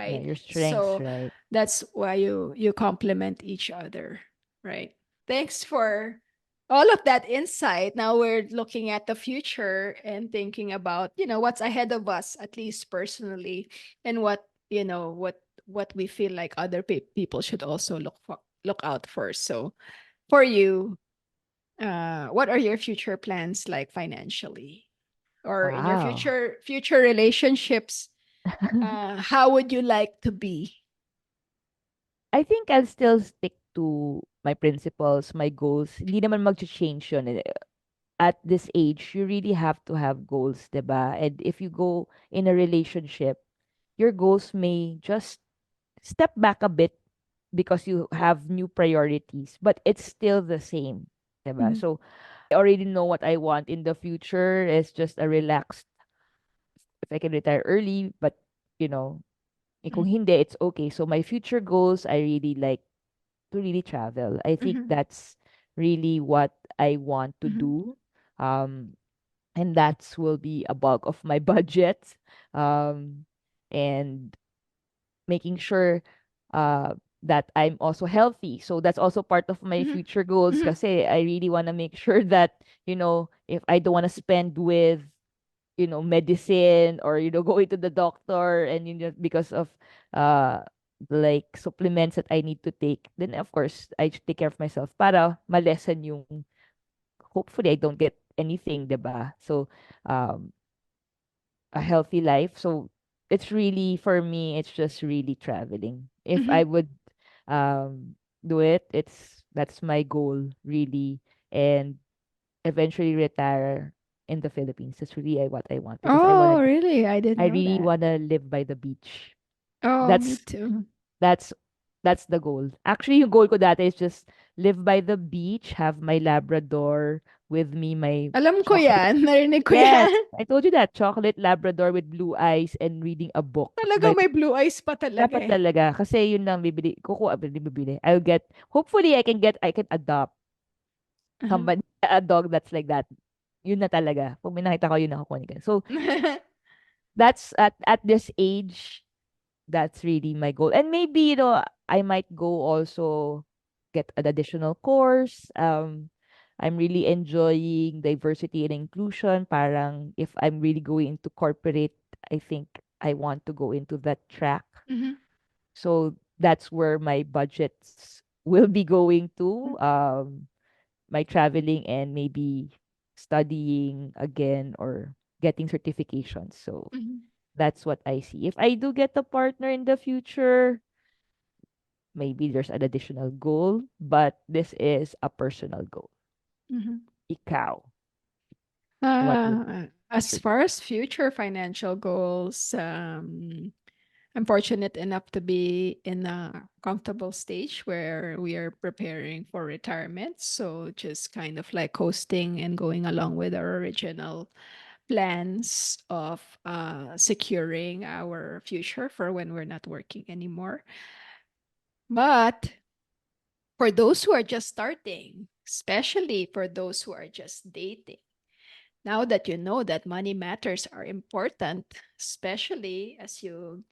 Yeah, right? your strengths, So right? that's why you complement each other, right? Thanks for all of that insight. Now we're looking at the future and thinking about, what's ahead of us, at least personally, and what we feel like other people should also look out for. So for you, what are your future plans like financially, or in your Wow. future relationships? How would you like to be? I think I'll still stick to my principles, my goals. Hindi naman mag-change yun. At this age, you really have to have goals, 'di ba? And if you go in a relationship, your goals may just step back a bit because you have new priorities, but it's still the same, 'di ba? Mhm, So, I already know what I want in the future is just a relaxed, if I can retire early, but you know, kung mhm, hindi, it's okay. So my future goals, I really like to really travel. I think mhm, that's really what I want to mhm, do. Um, and that's will be a bulk of my budget. Um, and making sure that I'm also healthy. So that's also part of my mhm, future goals mhm, kasi I really want to make sure that, if I don't want to spend with, medicine or, going to the doctor and, because of uh like supplements that I need to take, then of course I should take care of myself para malesen yung, hopefully I don't get anything, 'di ba? So um a healthy life. So it's really, for me, it's just really traveling. If I mhm, would do it, that's my goal really, and eventually retire in the Philippines. That's really what I want because oh really, I didn't I know really that. wanna live by the beach. Oh, me That's too. that's that's the goal. Actually, yung goal ko dati is just live by the beach, have my Labrador with me, my Alam ko chocolate. yan. Narinig ko Yes, yan. I told you that chocolate Labrador with blue eyes and reading a book Talagang by may blue eyes pa talaga dapat eh. talaga kasi yun lang bibili kukuha bibili. I'll get, hopefully I can adopt Uh-huh. somebody, a dog that's like that. Yun na talaga. Pag may nakita ko, yun na kukunin ko. So that's at this age, that's really my goal. And maybe, I might go also get an additional course. I'm really enjoying diversity and inclusion. Parang if I'm really going into corporate, I think I want to go into that track. Mhm, So that's where my budgets will be going to. My traveling and maybe studying again or getting certifications. So mhm, that's what I see. If I do get a partner in the future, maybe there's an additional goal, but this is a personal goal. mhm. Ikaw, what would what's As your far goal? as future financial goals, I'm fortunate enough to be in a comfortable stage where we are preparing for retirement. So just kind of like coasting and going along with our original plans of securing our future for when we're not working anymore. But for those who are just starting, especially for those who are just dating, now that you know that money matters are important, especially as you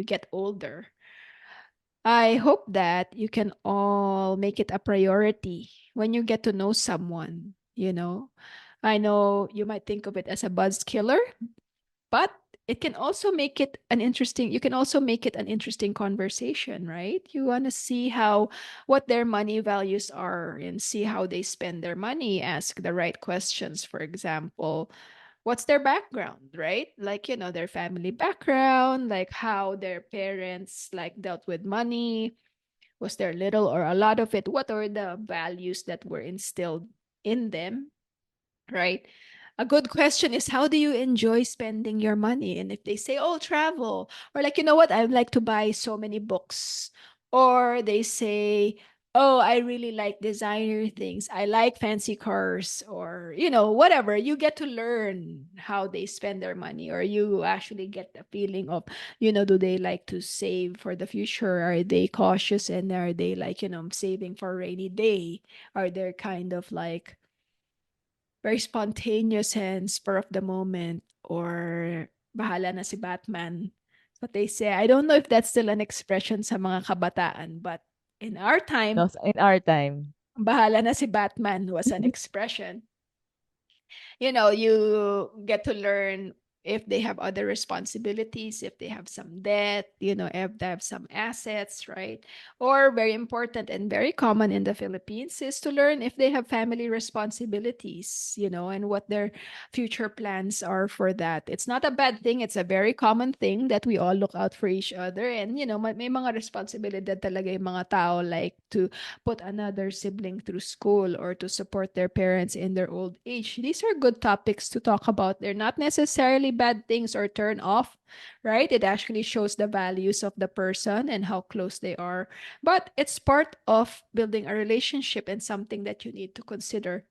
get older, I hope that you can all make it a priority when you get to know someone. I know you might think of it as a buzz killer, but it can also make it an interesting you can also make it an interesting conversation, right? You want to see how what their money values are and see how they spend their money, ask the right questions. For example, what's their background, right? Like, their family background, like how their parents like dealt with money. Was there little or a lot of it? What are the values that were instilled in them, right? A good question is, how do you enjoy spending your money? And if they say, oh, travel, or like, you know what, I'd like to buy so many books, or they say, oh, I really like designer things, I like fancy cars, or whatever, you get to learn how they spend their money, or you actually get the feeling of, do they like to save for the future? Are they cautious, and are they like, saving for a rainy day? Are they kind of like very spontaneous and spur of the moment, or bahala na si Batman. What they say. I don't know if that's still an expression sa mga kabataan, but in our No, time, in our time. bahala na si Batman was an expression. You get to learn if they have other responsibilities, if they have some debt, if they have some assets, right? Or very important and very common in the Philippines is to learn if they have family responsibilities, and what their future plans are for that. It's not a bad thing. It's a very common thing that we all look out for each other. And, may mga responsibilidad talaga yung mga tao, like to put another sibling through school or to support their parents in their old age. These are good topics to talk about. They're not necessarily bad things or turn off, right? It actually shows the values of the person and how close they are. But it's part of building a relationship and something that you need to consider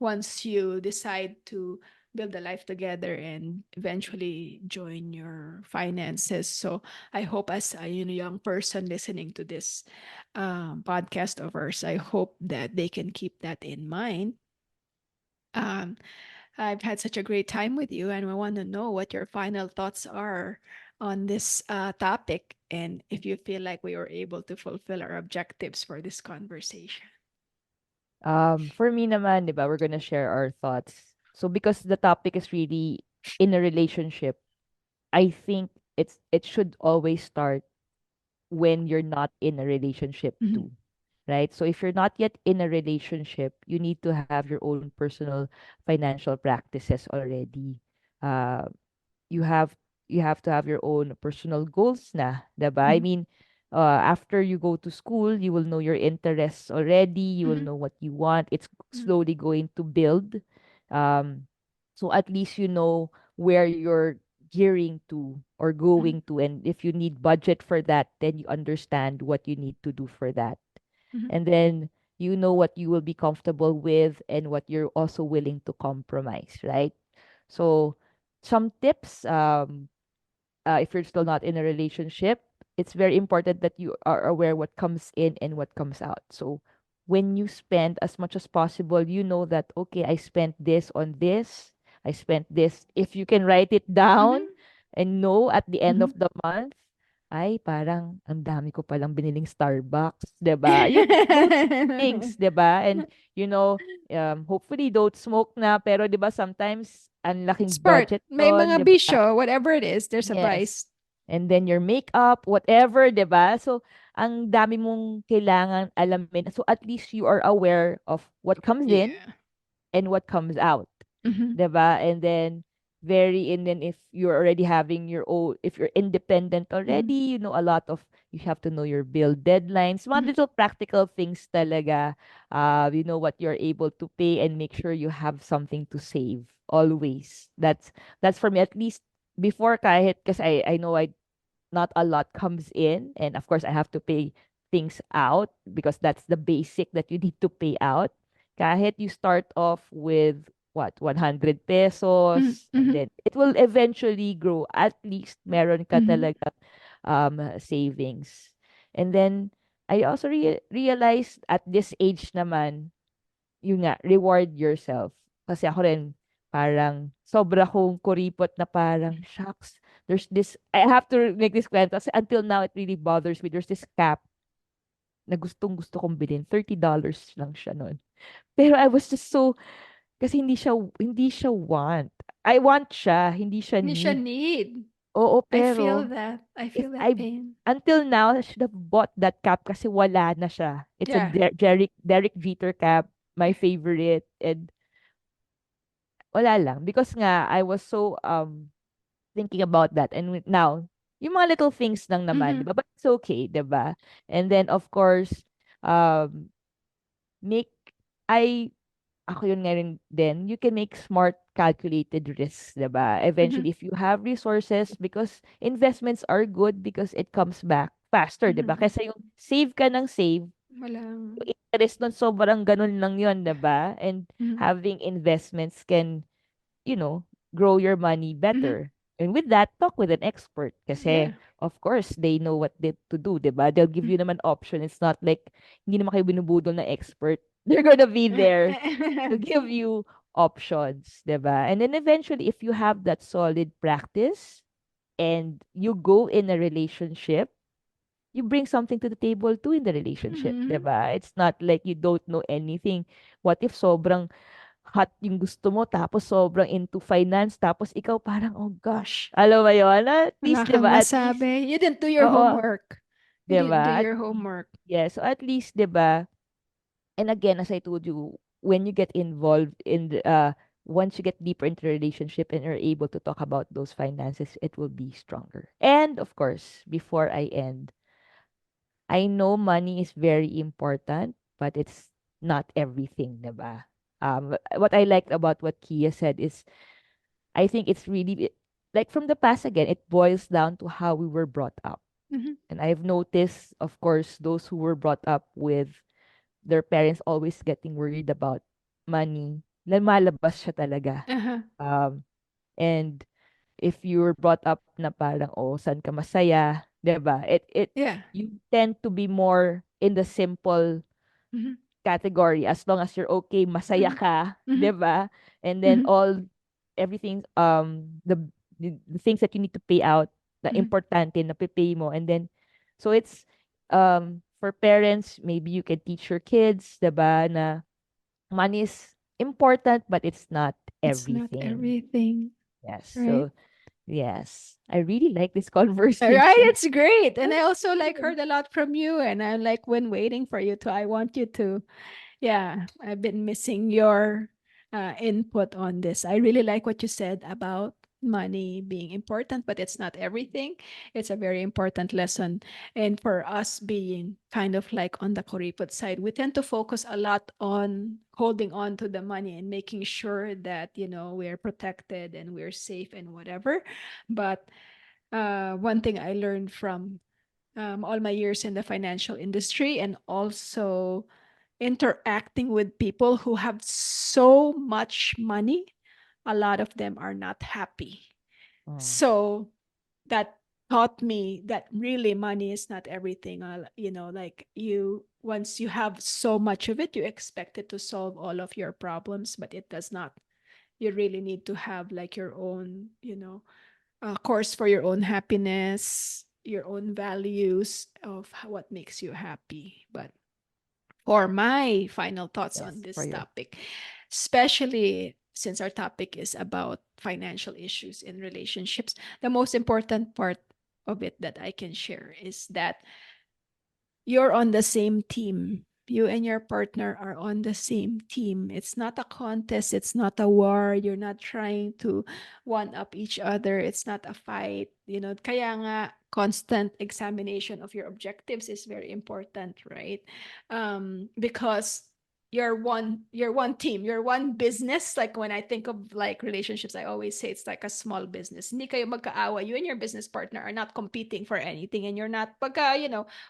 once you decide to build a life together and eventually join your finances. So I hope, as a young person listening to this podcast of ours, I hope that they can keep that in mind. Um, I've had such a great time with you, and I want to know what your final thoughts are on this topic, and if you feel like we were able to fulfill our objectives for this conversation. For me naman, 'di ba, we're gonna share our thoughts. So because the topic is really in a relationship, I think it should always start when you're not in a relationship Mhm, too. Right? So if you're not yet in a relationship, you need to have your own personal financial practices already. Uh, you have you have to have your own personal goals na, 'di ba? I mhm, mean, after you go to school, you will know your interests already, you will mhm, know what you want. It's mhm, slowly going to build. Um, so at least you know where you're gearing to or mhm, going to, and if you need budget for that, then you understand what you need to do for that. mhm, And then you know what you will be comfortable with and what you're also willing to compromise, right? So some tips, if you're still not in a relationship, it's very important that you are aware what comes in and what comes out. So when you spend as much as possible, you know that, okay, I spent this on this, I spent this. If you can write it down mhm, and know at the end of mhm. the month, ay, parang ang dami ko palang biniling Starbucks, 'di ba? Those things, 'di ba? And hopefully don't smoke na, pero 'di ba sometimes ang laking Smart. budget May doon, mga 'di ba? bisyo, whatever it is, there's a Yes. price. And then your makeup, whatever, 'di ba? So, ang dami mong kailangan alamin. So, at least you are aware of what comes in Yeah. and what comes out. Mhm, 'Di ba? And then if you're already having your own, if you're independent mhm, already, you have to know your bill deadlines, mga mhm, little practical things talaga. You know what you're able to pay and make sure you have something to save always. That's for me, at least before, kahit because I know I not a lot comes in, and of course I have to pay things out because that's the basic that you need to pay out. Kahit you start off with what, 100 mhm, pesos, and mhm, then it will eventually grow. At least meron ka mhm, talaga savings. And then I also realized at this age naman, yun nga, reward yourself. Kasi ako rin, parang sobra kong kuripot na parang, shucks, I have to make this kwento kasi until now it really bothers me. There's this cap na gustong gusto kong bilhin. $30 lang siya nun. Pero I was just so, kasi hindi siya want. I want siya, hindi siya Hindi siya need. need. Oo, I feel pero that. I if feel that I, pain. until now, I should have bought that cap kasi wala na siya. It's a Yeah. Derek Jeter cap, my favorite. And wala lang. Because nga, I was so thinking about that. And now, yung mga little things lang naman, di Mhm, ba? But it's okay, di ba? And then, of course, um, make, I, ako yun nga rin din, you can make smart calculated risks, di ba? mhm, Eventually, if you have resources, because investments are good because it comes back faster, di ba? mhm. Kasi yung save ka ng save, Walang yung interest nun sobrang ganun lang yun, di ba? And mhm, having investments can, grow your money mhm. better. And with that, talk with an expert. Yeah. Kasi, of course, they know what they to do, di ba? They'll give you naman option. It's not like, hindi naman kayo binubudol na expert. They're gonna be there to give you options, 'di ba? And then eventually, if you have that solid practice and you go in a relationship, you bring something to the table too in the relationship, 'di Mhm. ba? It's not like you don't know anything. What if sobrang hot yung gusto mo tapos sobrang into finance tapos ikaw parang, oh gosh, alam mo yun? At Wala least, 'di kang ba? At least, masabi. You didn't do your oo, homework. You 'di didn't do ba? your homework. Yeah, so at least, 'di ba? And again, as I told you, when you get involved in the once you get deeper into the relationship and are able to talk about those finances, it will be stronger. And of course, before I end, I know money is very important, but it's not everything, 'di ba? What I liked about what Kia said is I think it's really like from the past again, it boils down to how we were brought up. Mhm. And I've noticed, of course, those who were brought up with their parents always getting worried about money, lumalabas siya talaga. Uh-huh. Um, and if you're brought up na parang, oh, saan ka masaya, 'di ba? Yeah. You tend to be more in the simple Mhm. category as long as you're okay, masaya Mhm. ka, Mhm. 'di ba? And then Mhm. everything the things that you need to pay out, the Mhm. importante na pay mo, and then so it's for parents, maybe you can teach your kids, 'di ba, na money is important but it's not It's not everything. everything, Yes. right? So, yes. I really like this All right, conversation. it's great. And I also like heard a lot from you, and I'm like when waiting for you to I want you to. Yeah, I've been missing your input on this. I really like what you said about money being important, but it's not everything. It's a very important lesson. And for us being kind of like on the Kuripot side, we tend to focus a lot on holding on to the money and making sure that, we're protected and we're safe and whatever. But one thing I learned from all my years in the financial industry and also interacting with people who have so much money, a lot of them are not happy. Mm, So that taught me that really money is not everything. Like once you have so much of it, you expect it to solve all of your problems, but it does not. You really need to have like your own, course for your own happiness, your own values of what makes you happy. But for my final thoughts on yes, for this your topic, especially since our topic is about financial issues in relationships, the most important part of it that I can share is that you're on the same team. You and your partner are on the same team. It's not a contest. It's not a war. You're not trying to one up each other. It's not a fight. Kaya nga, constant examination of your objectives is very important, right? Because you're one team, you're one business. Like when I think of like relationships, I always say it's like a small business. Hindi kayo magkaawa. You and your business partner are not competing for anything, and you're not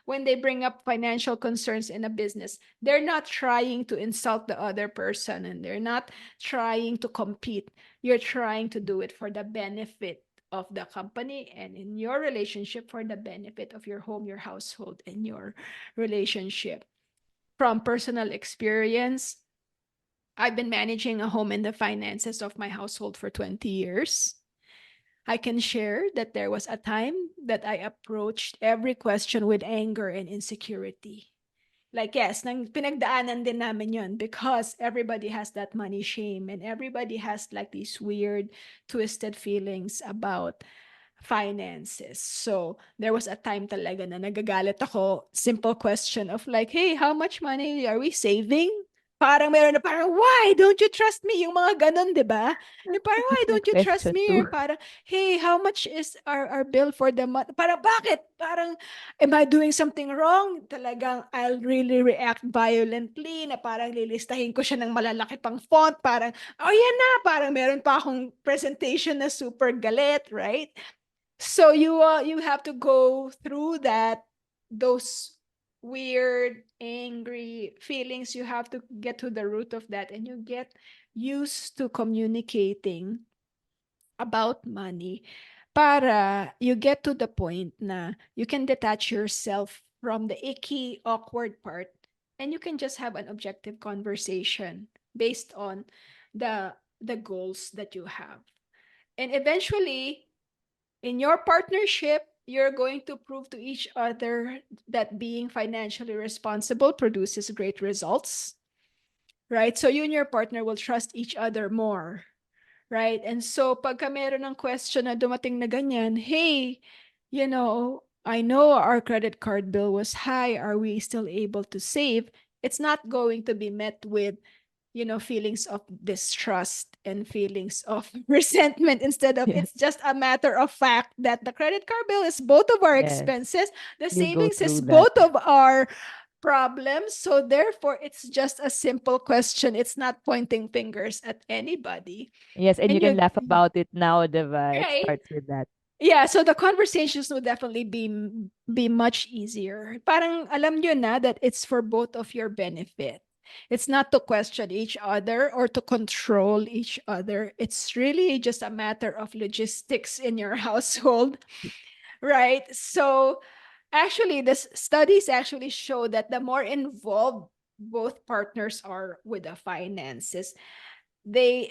when they bring up financial concerns in a business, they're not trying to insult the other person and they're not trying to compete. You're trying to do it for the benefit of the company and in your relationship for the benefit of your home, your household, and your relationship. From personal experience, I've been managing a home and the finances of my household for 20 years. I can share that there was a time that I approached every question with anger and insecurity. Like, yes, pinagdaanan din namin yun because everybody has that money shame and everybody has like these weird, twisted feelings about finances. So, there was a time talaga na nagagalit ako. Simple question of like, hey, how much money are we saving? Parang meron na parang, why don't you trust me? Yung mga ganun, di ba? Yung parang, why don't you trust question me? Or too. parang, hey, how much is our bill for the month? Parang, bakit? Parang, am I doing something wrong? Talagang, I'll really react violently na parang lilistahin ko siya ng malalaki pang font. Parang, oh, yan na. Parang meron pa akong presentation na super galit, right? So you have to go through those weird angry feelings. You have to get to the root of that and you get used to communicating about money para you get to the point na you can detach yourself from the icky awkward part and you can just have an objective conversation based on the goals that you have. And eventually, in your partnership, you're going to prove to each other that being financially responsible produces great results, right? So you and your partner will trust each other more, right? And so pagka meron ng question na dumating na ganyan, hey, I know our credit card bill was high. Are we still able to save? It's not going to be met with feelings of distrust and feelings of resentment. Instead of, Yes. it's just a matter of fact that the credit card bill is both of our Yes. expenses, the You'll go savings is through that. both of our problems. So therefore, it's just a simple question. It's not pointing fingers at anybody. Yes, and you And can you, laugh about it now, diba? It right? starts with that. Yeah, so the conversations would definitely be much easier. Parang alam nyo na that it's for both of your benefit. It's not to question each other or to control each other. It's really just a matter of logistics in your household, right? So actually, the studies actually show that the more involved both partners are with the finances, they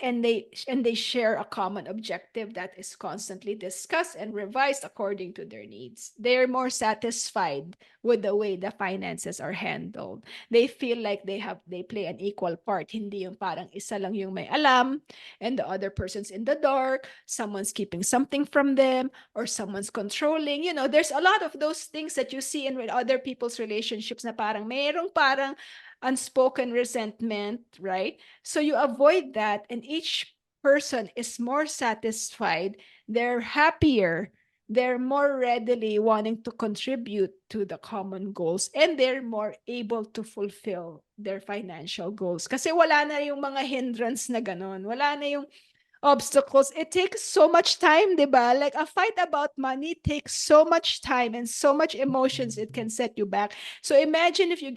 share a common objective that is constantly discussed and revised according to their needs. They're more satisfied with the way the finances are handled. They feel like they play an equal part. Hindi yung parang isa lang yung may alam and the other person's in the dark, someone's keeping something from them, or someone's controlling. There's a lot of those things that you see in with other people's relationships na parang mayroong parang unspoken resentment, right? So you avoid that, and each person is more satisfied. They're happier. They're more readily wanting to contribute to the common goals, and they're more able to fulfill their financial goals. Kasi wala na yung mga hindrance na ganon. Wala na yung obstacles. It takes so much time, diba? Like a fight about money takes so much time and so much emotions it can set you back. So imagine if you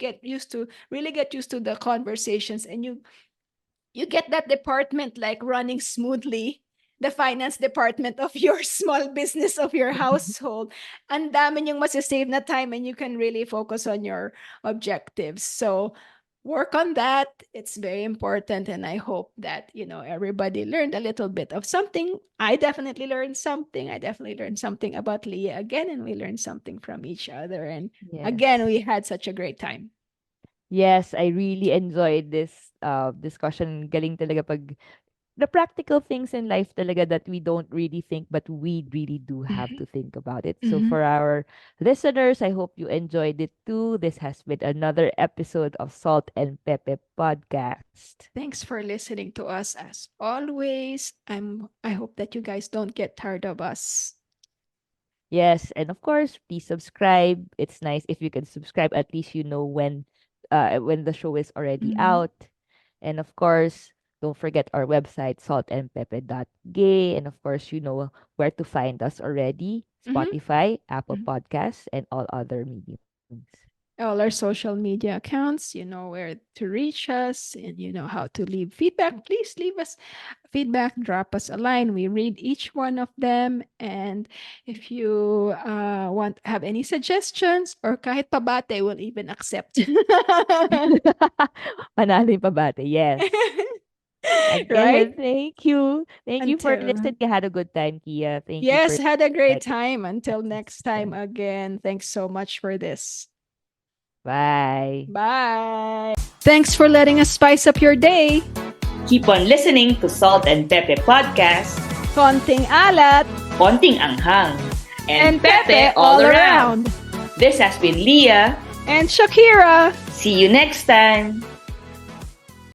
really get used to the conversations, and you get that department like running smoothly, the finance department of your small business, of your household. And dami yung masasave na time, and you can really focus on your objectives. So work on that. It's very important, and I hope that everybody learned a little bit of something. I definitely learned something. I definitely learned something about Leah again, and we learned something from each other. And again, Yes. we had such a great time. Yes, I really enjoyed this discussion. Galing talaga pag the practical things in life talaga that we don't really think, but we really do have to think about it. So Mhm. for our listeners, I hope you enjoyed it too. This has been another episode of Salt and Pepe Podcast. Thanks for listening to us as always. I hope that you guys don't get tired of us. Yes, and of course, please subscribe. It's nice if you can subscribe. At least you know when the show is already Mhm. out. And of course, don't forget our website, saltandpepe.gay. And of course, you know where to find us already. Mhm. Spotify, Apple Mhm. Podcasts, and all other mediums. All our social media accounts, you know where to reach us, and you know how to leave feedback. Please leave us feedback, drop us a line. We read each one of them. And if you have any suggestions or kahit pabate, we'll even accept. Panalo yung pabate. Yes. Right? Again, thank you. Thank you for Until listening. You had a good time, Kia. Thank you Yes, for had a great that time. Until next time episode. again. Thanks so much for this. Bye. Bye. Thanks for letting us spice up your day. Keep on listening to Salt and Pepe Podcast. Konting alat Konting anghang. and Pepe all around. This has been Lia. And Shakira. See you next time.